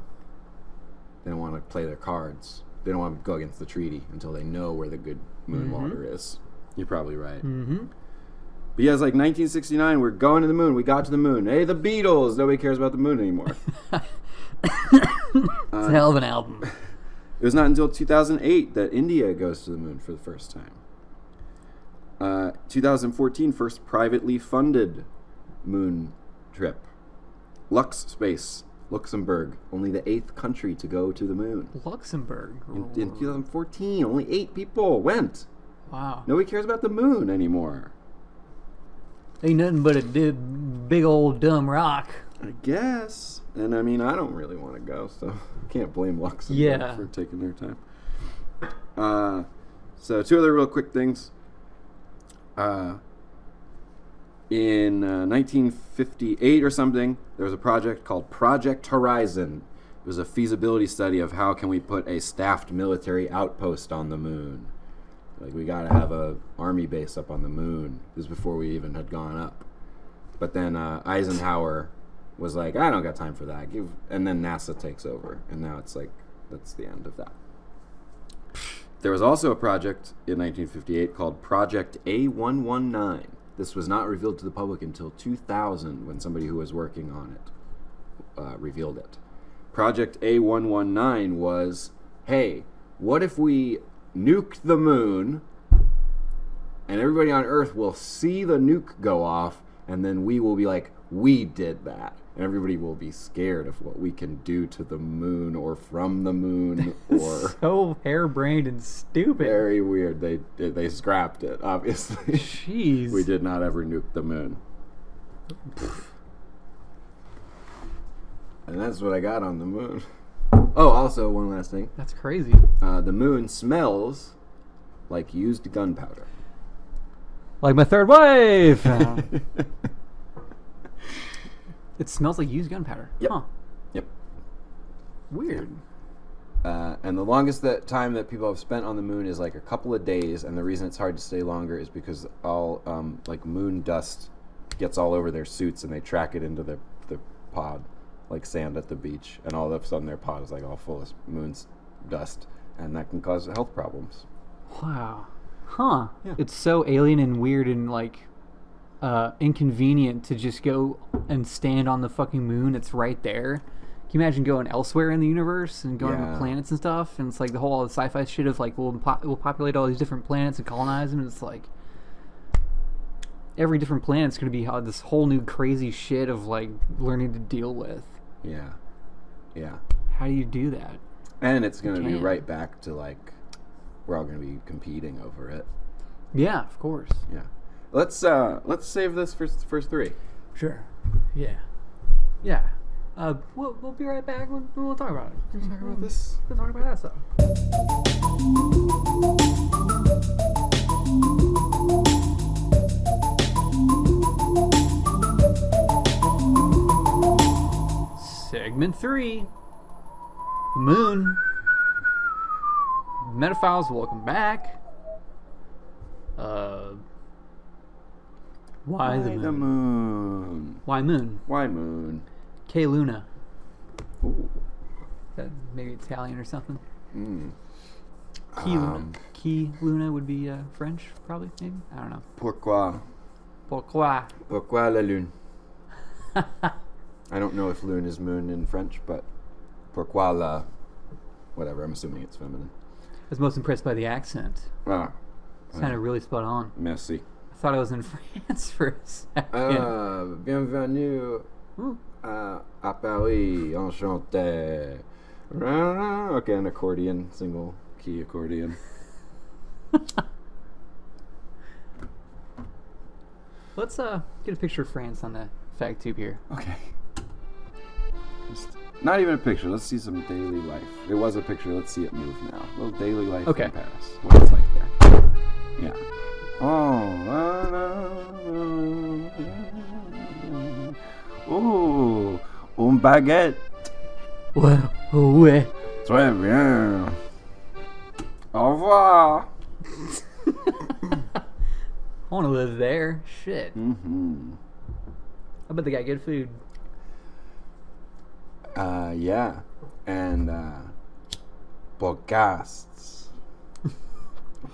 They don't want to play their cards. They don't want to go against the treaty until they know where the good moon water is. You're probably right. Mm-hmm. But yeah, it's 1969. We're going to the moon. We got to the moon. Hey, the Beatles. Nobody cares about the moon anymore. It's a hell of an album. It was not until 2008 that India goes to the moon for the first time. 2014, first privately funded moon trip. Lux Space, Luxembourg, only the 8th country to go to the moon. Luxembourg. In 2014, only 8 people went. Wow. Nobody cares about the moon anymore. Ain't nothing but a big old dumb rock. I guess. And I mean, I don't really want to go, so can't blame Luxembourg for taking their time. So 2 other real quick things. In 1958 or something, there was a project called Project Horizon. It was a feasibility study of how can we put a staffed military outpost on the moon. Like, we got to have a army base up on the moon. This is before we even had gone up. But then Eisenhower was like, I don't got time for that. And then NASA takes over. And now it's like, that's the end of that. There was also a project in 1958 called Project A119. This was not revealed to the public until 2000 when somebody who was working on it revealed it. Project A119 was, hey, what if we nuke the moon and everybody on Earth will see the nuke go off, and then we will be like, we did that. And everybody will be scared of what we can do to the moon or from the moon. Or so harebrained and stupid. Very weird. They scrapped it, obviously. Jeez. We did not ever nuke the moon. And that's what I got on the moon. Oh, also, one last thing. That's crazy. The moon smells like used gunpowder. Like my third wife! It smells like used gunpowder. Yep. Huh. Yep. Weird. And the longest time that people have spent on the moon is like a couple of days, and the reason it's hard to stay longer is because all like moon dust gets all over their suits, and they track it into the pod, like sand at the beach, and all of a sudden their pod is like all full of moon's dust, and that can cause health problems. Wow. Huh. Yeah. It's so alien and weird and like inconvenient to just go and stand on the fucking moon. It's right there. Can you imagine going elsewhere in the universe and going to planets and stuff? And it's like the whole sci-fi shit of like we'll populate all these different planets and colonize them. And it's like every different planet's going to be this whole new crazy shit of like learning to deal with. Yeah. Yeah. How do you do that? And it's going to be right back to like we're all going to be competing over it. Yeah, of course. Yeah. Let's save this for first 3. Sure. Yeah. Yeah. We'll be right back. We'll talk about it. We'll talk about this. We'll talk about that stuff. Segment 3. Moon. Metaphiles, welcome back. Why the moon? Why moon? Why moon? K Luna. Ooh. Is that maybe Italian or something? Key Luna. Key Luna would be French, probably, maybe? I don't know. Pourquoi? Pourquoi? Pourquoi la lune? I don't know if lune is moon in French, but pourquoi la... Whatever, I'm assuming it's feminine. I was most impressed by the accent. It's kind of really spot on. Merci. I thought I was in France for a second. Bienvenue à Paris, enchanté. Okay, an accordion, single key accordion. Let's get a picture of France on the fact tube here. Okay. Not even a picture. Let's see some daily life. It was a picture. Let's see it move now. A little daily life in Paris. What it's like there. Yeah. Oh, un baguette. Ouais. Très bien. Au revoir. I want to live there. Shit. Mm-hmm. I bet they got good food. Yeah. And podcasts.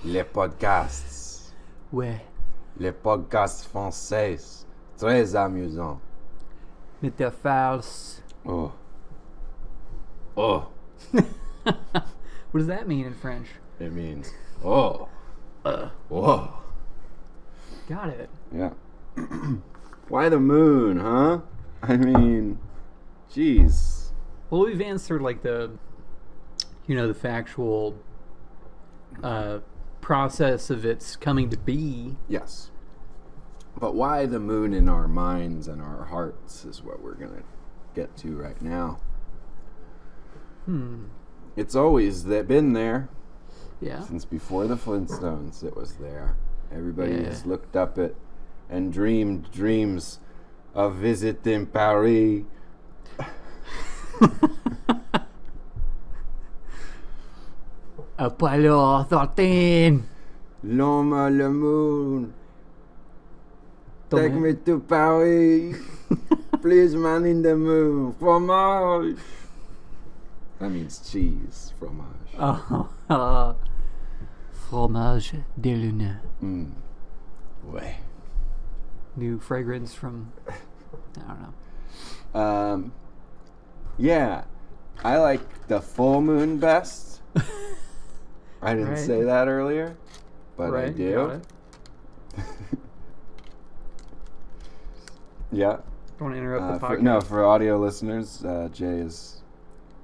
Les podcasts. Ouais. Les podcasts français. Très amusant. Metaphiles. Oh. What does that mean in French? It means, oh. Whoa. Got it. Yeah. Why the moon, huh? I mean, jeez. Well, we've answered like the factual process of its coming to be. Yes. But why the moon in our minds and our hearts is what we're going to get to right now. It's always been there. Yeah. Since before the Flintstones, it was there. Everybody has looked up it and dreamed dreams of visiting Paris. Apollo 13. L'homme le moon. Take me to Paris. Please, man in the moon. Fromage. That means cheese. Fromage. Fromage de lune. Ouais. New fragrance from, I don't know. Yeah. I like the full moon best. I didn't say that earlier, but I do. Yeah. Don't want to interrupt the podcast. For audio listeners, Jay is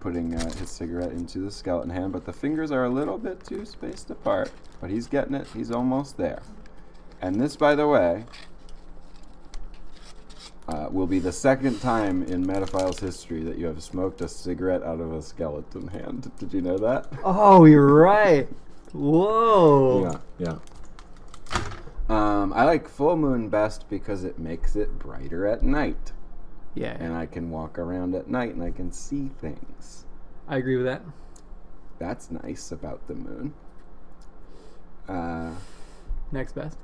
putting his cigarette into the skeleton hand, but the fingers are a little bit too spaced apart. But he's getting it. He's almost there. And this, by the way, will be the second time in Metaphile's history that you have smoked a cigarette out of a skeleton hand. Did you know that? Oh, you're right. Whoa. Yeah. I like full moon best because it makes it brighter at night. Yeah. And I can walk around at night and I can see things. I agree with that. That's nice about the moon. Next best.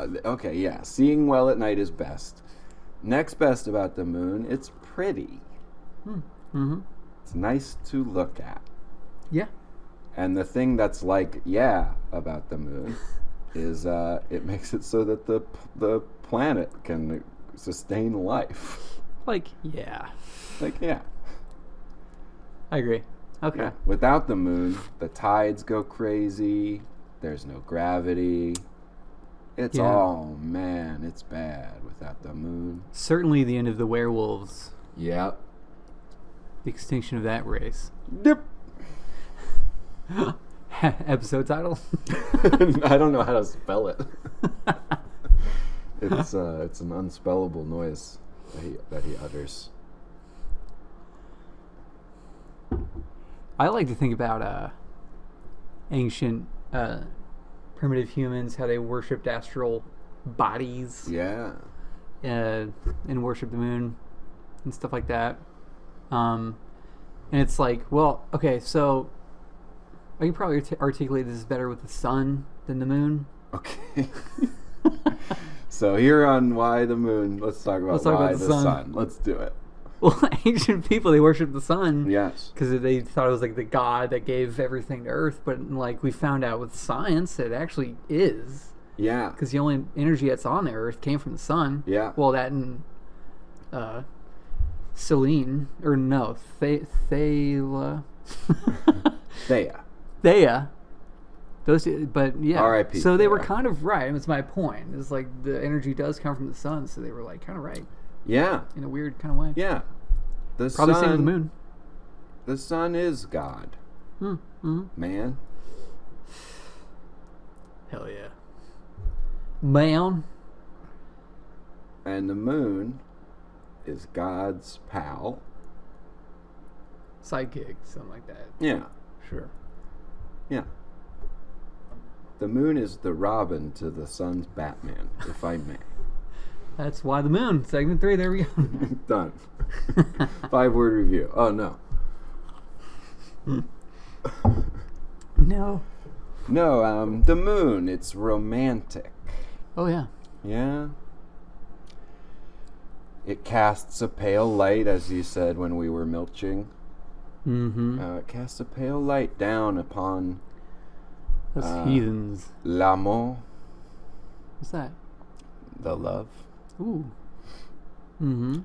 Okay, yeah. Seeing well at night is best. Next best about the moon, it's pretty. Mm-hmm. It's nice to look at. Yeah. And the thing that's like, about the moon is it makes it so that the planet can sustain life. Like, yeah. I agree. Okay. Yeah. Without the moon, the tides go crazy. There's no gravity. It's it's bad without the moon. Certainly the end of the werewolves. Yep. The extinction of that race. Dip. Episode title? I don't know how to spell it. It's an unspellable noise that he utters. I like to think about ancient primitive humans, how they worshipped astral bodies. Yeah. And worship the moon and stuff like that. And it's like, well, okay, so I can probably articulate this better with the sun than the moon. Okay. So here on Why the Moon, let's talk about why the sun. Let's do it. Well, ancient people, they worshiped the sun. Yes. Because they thought it was like the god that gave everything to Earth. But like we found out with science, it actually is. Yeah. Because the only energy that's on the Earth came from the sun. Yeah. Well, that and Selene, or no, Thea. Thea. Those two, but yeah. R.I.P. So they were kind of right. That's my point. It's like the energy does come from the sun, so they were like kind of right. Yeah. In a weird kind of way. Yeah. Probably same with the moon. The sun is God. Mm-hmm. Man. Hell yeah. Man. And the moon is God's pal. Sidekick, something like that. Yeah. Sure. Yeah. The moon is the Robin to the sun's Batman, if I may. That's Why the Moon. Segment 3, there we go. Done. 5-word review. Oh, no. No. No, the moon, it's romantic. Oh, yeah. Yeah. It casts a pale light, as you said when we were milching. Mm-hmm. It casts a pale light down upon... Those heathens. L'amour. What's that? The love. Ooh. Mm-hmm.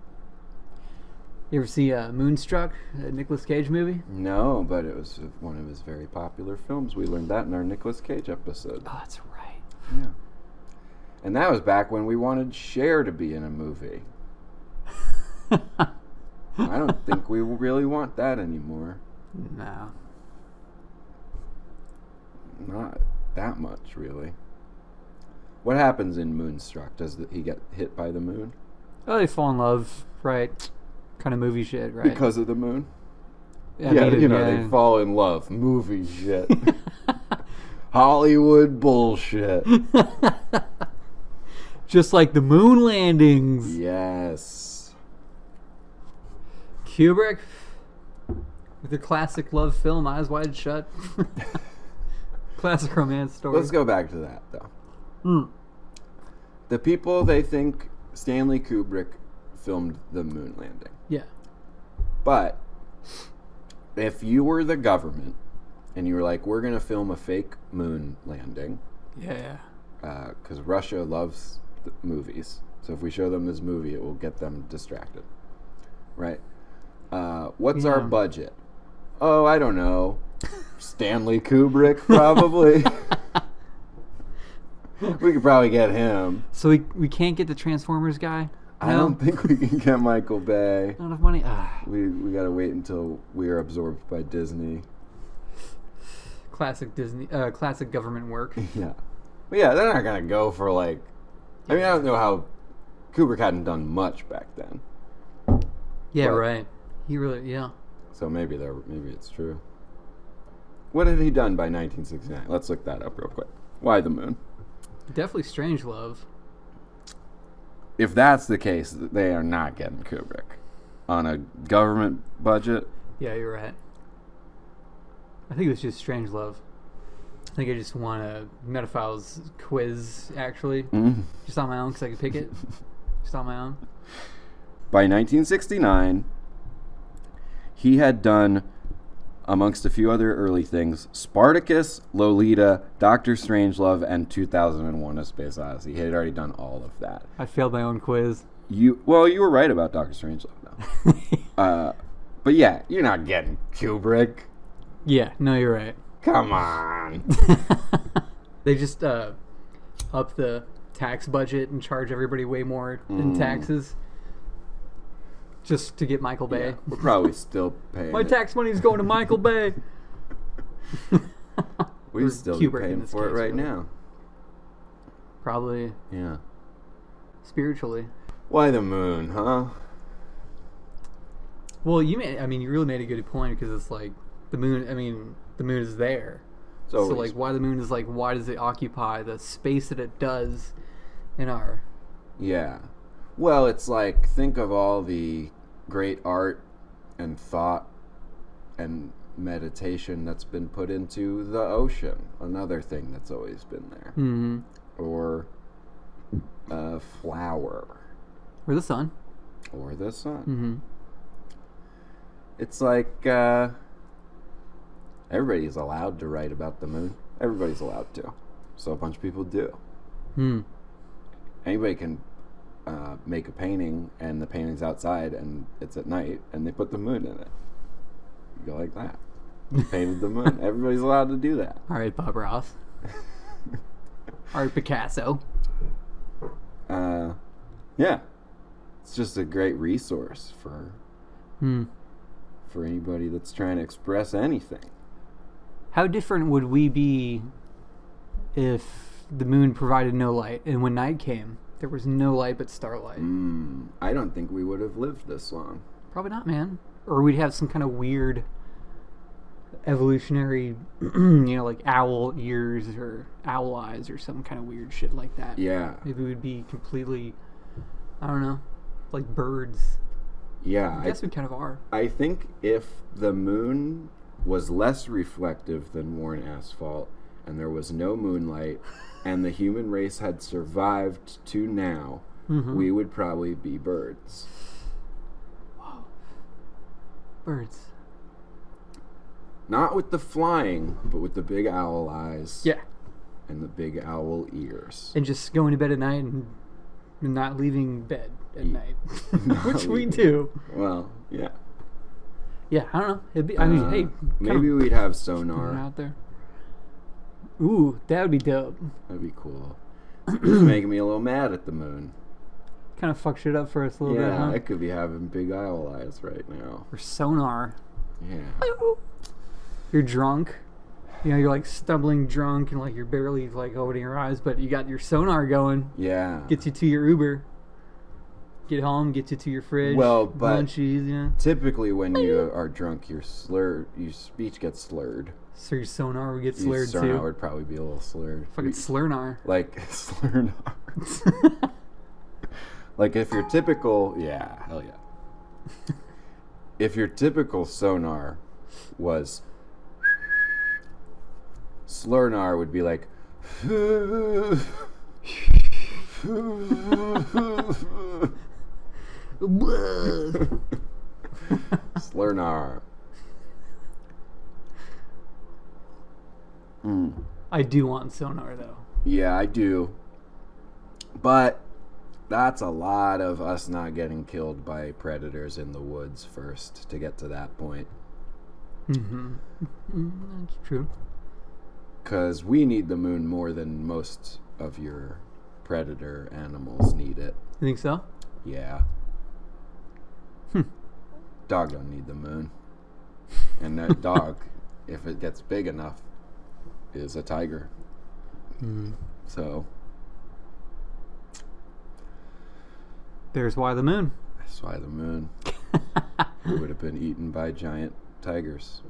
You ever see Moonstruck, a Nicolas Cage movie? No, but it was one of his very popular films. We learned that in our Nicolas Cage episode. Oh, that's right. Yeah. And that was back when we wanted Cher to be in a movie. I don't think we really want that anymore. No. Not that much, really. What happens in Moonstruck? Does he get hit by the moon? Oh, they fall in love, right? Kind of movie shit, right? Because of the moon? Yeah, they fall in love. Movie shit. Hollywood bullshit. Just like the moon landings. Yes. Kubrick, with the classic love film, Eyes Wide Shut. Classic romance story. Let's go back to that, though. The people, they think Stanley Kubrick filmed the moon landing. Yeah. But if you were the government and you were like, we're going to film a fake moon landing. Yeah. Because Russia loves movies. So if we show them this movie, it will get them distracted. Right? What's our budget? Oh, I don't know. Stanley Kubrick, probably. We could probably get him. So we can't get the Transformers guy? I don't think we can get Michael Bay. Not enough money? We got to wait until we are absorbed by Disney. Classic Disney, classic government work. Yeah. But yeah, they're not going to go for like... I mean, I don't know how... Kubrick hadn't done much back then. Yeah, right. He really, yeah. So maybe it's true. What had he done by 1969? Let's look that up real quick. Why the moon? Definitely Strangelove. If that's the case, they are not getting Kubrick. On a government budget? Yeah, you're right. I think it was just Strangelove. I think I just won a Metaphiles quiz, actually. Just on my own, because I could pick it. Just on my own. By 1969, he had done, amongst a few other early things, Spartacus, Lolita, Doctor Strangelove, and 2001: A Space Odyssey. He had already done all of that. I failed my own quiz. You were right about Doctor Strangelove, though. But yeah, you're not getting Kubrick. Yeah, no, you're right. Come on. They just up the tax budget and charge everybody way more in taxes. Just to get Michael Bay. Yeah, we're probably still paying. My tax money is going to Michael Bay. We're still paying for it right now. Probably. Yeah. Spiritually. Why the moon, huh? Well, you really made a good point, because it's like the moon. I mean, the moon is there. So like, why the moon is like, why does it occupy the space that it does in our? Yeah. Well, it's like, think of all the great art and thought and meditation that's been put into the ocean. Another thing that's always been there. Mm-hmm. Or a flower. Or the sun. Or the sun. Mm-hmm. It's like everybody's allowed to write about the moon. Everybody's allowed to. So a bunch of people do. Anybody can make a painting, and the painting's outside, and it's at night, and they put the moon in it. You go like that. You painted the moon. Everybody's allowed to do that. All right, Bob Ross. All right, Picasso. Yeah. It's just a great resource for anybody that's trying to express anything. How different would we be if the moon provided no light, and when night came, there was no light but starlight? I don't think we would have lived this long. Probably not, man. Or we'd have some kind of weird evolutionary, like owl ears or owl eyes or some kind of weird shit like that. Yeah. Maybe we'd be completely, I don't know, like birds. Yeah. I guess we kind of are. I think if the moon was less reflective than worn asphalt, and there was no moonlight, and the human race had survived to now, we would probably be birds. Wow. Birds. Not with the flying, but with the big owl eyes. Yeah. And the big owl ears. And just going to bed at night and not leaving bed at night. Which we do. Well, yeah. Yeah, I don't know. It'd be, I mean, hey. Maybe we'd have sonar out there. Ooh, that would be dope. That'd be cool. It's making me a little mad at the moon. Kind of fuck shit up for us a little bit, huh? Yeah, I could be having big owl eyes right now. Or sonar. Yeah. You're drunk. You know, you're like stumbling drunk and like you're barely like opening your eyes, but you got your sonar going. Yeah. Gets you to your Uber. Get home, get you to your fridge. Well, but munchies, yeah. typically when you are drunk, your speech gets slurred. So your sonar would get slurred your too. sonar would probably be a little slurred. Fucking slurnar. Like slurnar. Like if your typical, yeah, hell yeah. If your typical sonar was slurnar would be like slurnar. I do want sonar though. Yeah, I do. But that's a lot of us not getting killed by predators in the woods first to get to that point. That's true. Because we need the moon more than most of your predator animals need it. You think so? Yeah. Dog don't need the moon. And that dog, if it gets big enough, is a tiger. So there's why the moon. that's why the moon. We would have been eaten by giant tigers.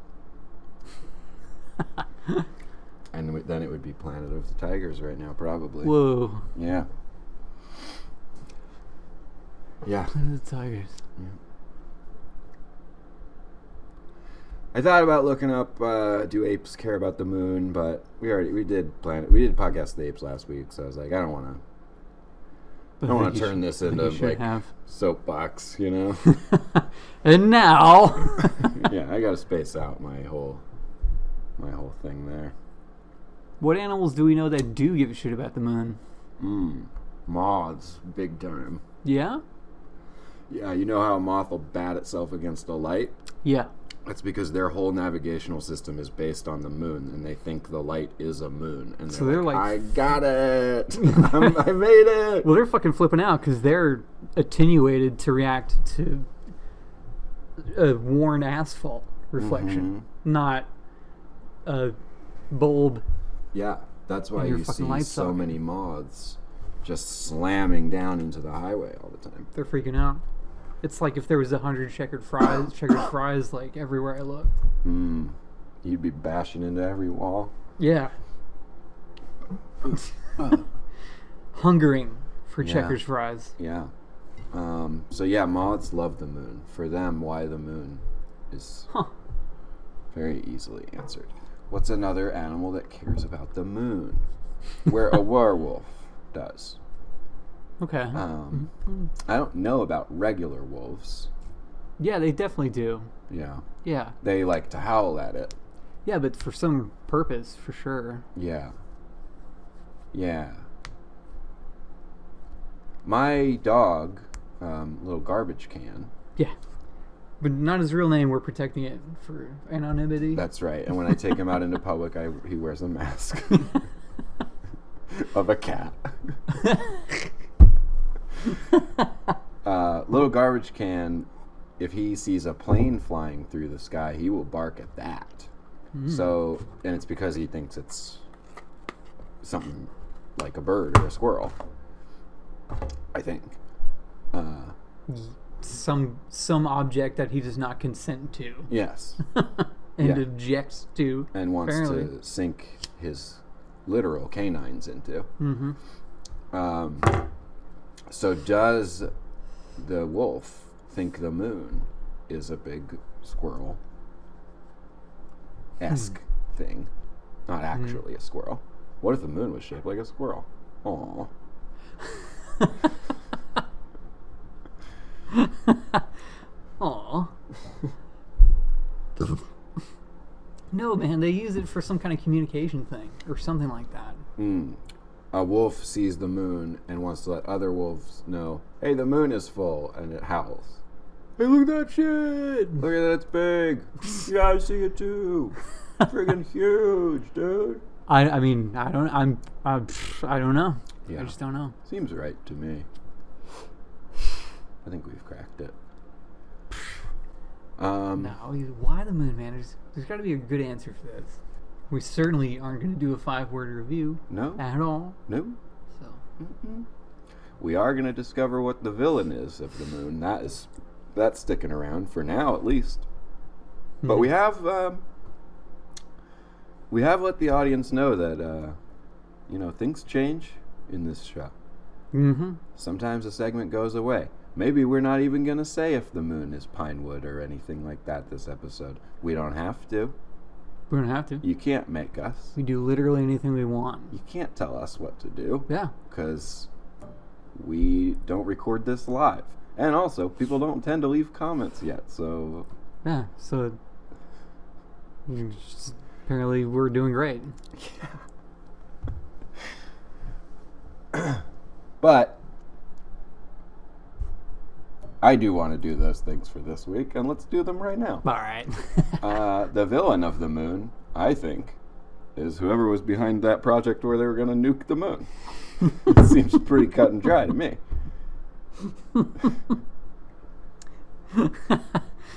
And then it would be Planet of the Tigers right now, probably. Whoa. Yeah. Yeah. Planet of the Tigers. Yeah. I thought about looking up do apes care about the moon, but we did podcast the apes last week, so I was like, I don't want to turn this into like soapbox, you know. And now, yeah, I got to space out my whole thing there. what animals do we know that do give a shit about the moon? Moths, big time. Yeah. Yeah, you know how a moth will bat itself against a light? Yeah. That's because their whole navigational system is based on the moon, and they think the light is a moon. And they're like, I got it! I made it! Well, they're fucking flipping out because they're attenuated to react to a worn asphalt reflection, not a bulb. Yeah, that's why you see so socket. many moths just slamming down into the highway all the time. They're freaking out. It's like if there was 100 checkered fries like everywhere I looked. You'd be bashing into every wall. Yeah. Hungering for checkers fries. Yeah. So yeah, moths love the moon. For them, why the moon is very easily answered. What's another animal that cares about the moon? Where a werewolf does. Okay. I don't know about regular wolves. Yeah, they definitely do. Yeah. Yeah. They like to howl at it. Yeah, but for some purpose, for sure. Yeah. Yeah. My dog, little garbage can. Yeah. But not his real name. We're protecting it for anonymity. That's right. And when I take him out into public, he wears a mask of a cat. Little garbage can, if he sees a plane flying through the sky, he will bark at that. So, and it's because he thinks it's something like a bird or a squirrel, I think. Some object that he does not consent to. Yes. And objects to. And wants apparently. to sink his literal canines into. So does the wolf think the moon is a big squirrel-esque thing? Not actually a squirrel. What if the moon was shaped like a squirrel? Aww. Aw. No, man, they use it for some kind of communication thing or something like that. A wolf sees the moon and wants to let other wolves know, hey, the moon is full, and it howls. Hey, look at that shit! Look at that, it's big! Yeah, I see it too! Friggin' huge, dude! I mean, I don't know. Yeah. I just don't know. Seems right to me. I think we've cracked it. No, why the moon, man? There's got to be a good answer for this. We certainly aren't going to do a 5-word review. No. At all. No. So. We are going to discover what the villain is of the moon. That's sticking around for now, at least. But we have let the audience know that things change in this show. Mm-hmm. Sometimes a segment goes away. Maybe we're not even going to say if the moon is pine wood or anything like that this episode. We don't have to. We don't have to. You can't make us. We do literally anything we want. You can't tell us what to do. Yeah. Because we don't record this live. And also, people don't tend to leave comments yet, so... Yeah, so... apparently we're doing great. Yeah. But... I do want to do those things for this week, and let's do them right now. All right. The villain of the moon, I think, is whoever was behind that project where they were going to nuke the moon. It seems pretty cut and dry to me.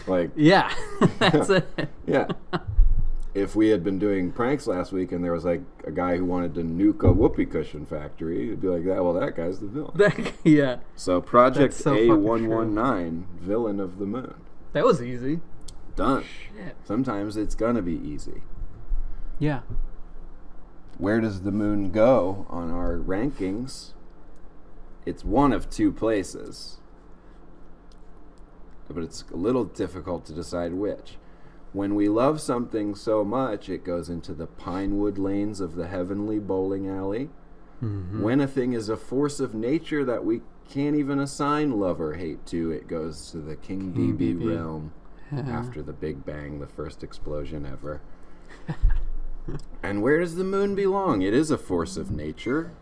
Like, yeah, that's it. Yeah. If we had been doing pranks last week and there was like a guy who wanted to nuke a whoopee cushion factory, it'd be like that. Well, that guy's the villain. Yeah. So Project So A119, villain of the moon. That was easy. Done. Shit. Sometimes it's gonna be easy. Yeah. Where does the moon go on our rankings? It's one of two places, but it's a little difficult to decide which. When we love something so much, it goes into the pinewood lanes of the heavenly bowling alley. Mm-hmm. When a thing is a force of nature that we can't even assign love or hate to, it goes to the King BB realm. After the Big Bang, the first explosion ever. And where does the moon belong? It is a force of nature.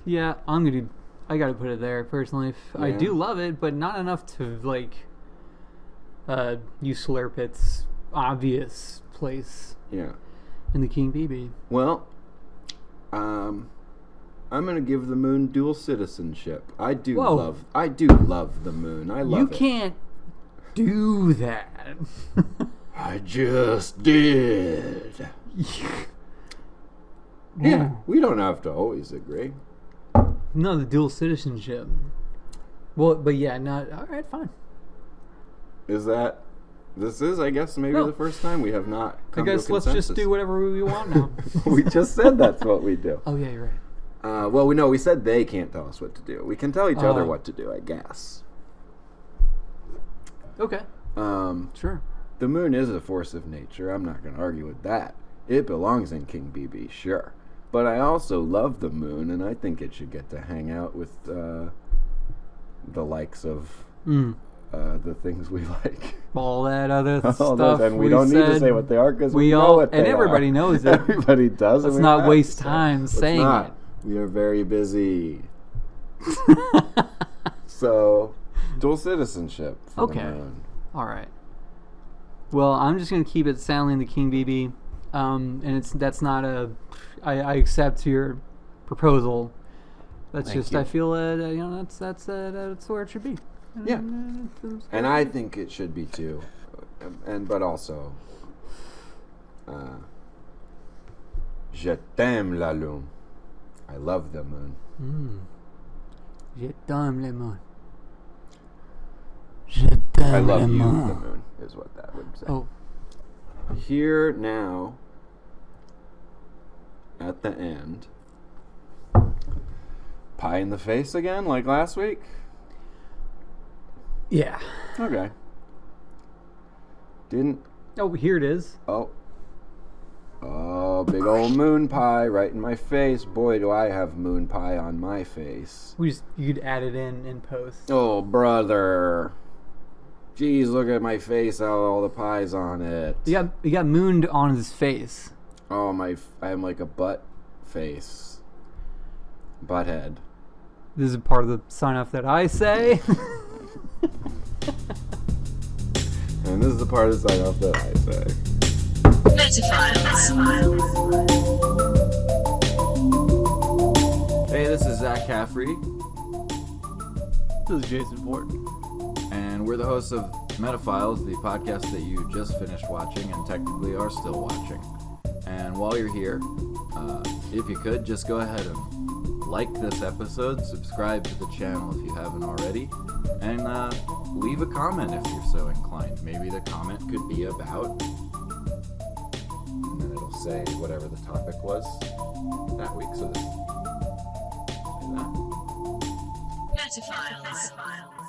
Yeah, I gotta put it there, personally. Yeah. I do love it, but not enough to, usurp its obvious place in the King BB. Well, I'm gonna give the moon dual citizenship. I do love the moon. I love it. You can't do that. I just did. Yeah, we don't have to always agree. No, the dual citizenship. Well, but yeah, not all right. Fine. This is, I guess, maybe the first time we have not come to a consensus. Let's just do whatever we want now. We just said that's what we do. Oh, yeah, you're right. Well, we said they can't tell us what to do. We can tell each other what to do, I guess. Okay. Sure. The moon is a force of nature. I'm not going to argue with that. It belongs in King BB, sure. But I also love the moon, and I think it should get to hang out with the likes of... the things we like. All that other stuff. And we don't need to say what they are because we know what they are. And everybody knows it. Everybody does. Let's not waste time saying it. We are very busy. So, dual citizenship. Okay. All right. Well, I'm just going to keep it soundly in the King BB. And that's not I accept your proposal. That's Thank you. I feel that's where it should be. Yeah, and I think it should be too, but also, je t'aime la lune. I love the moon. Je t'aime la moon. Je t'aime I love la you, moon. the moon, is what that would say. Oh. Here now, at the end, pie in the face again, like last week. Yeah. Okay. Oh, here it is. Oh, big old moon pie right in my face. Boy, do I have moon pie on my face. You'd add it in post. Oh, brother. Jeez, look at my face, all the pies on it. You got mooned on his face. Oh, I am like a butt face. Butthead. This is part of the sign-off that I say. And this is the part of the sign-off that I say. Hey, this is Zach Caffrey. This is Jason Ford. And we're the hosts of Metaphiles, the podcast that you just finished watching and technically are still watching. And while you're here, if you could, just go ahead and like this episode, subscribe to the channel if you haven't already, and leave a comment if you're so inclined. Maybe the comment could be about, and then it'll say whatever the topic was that week. So this is that. Metaphiles.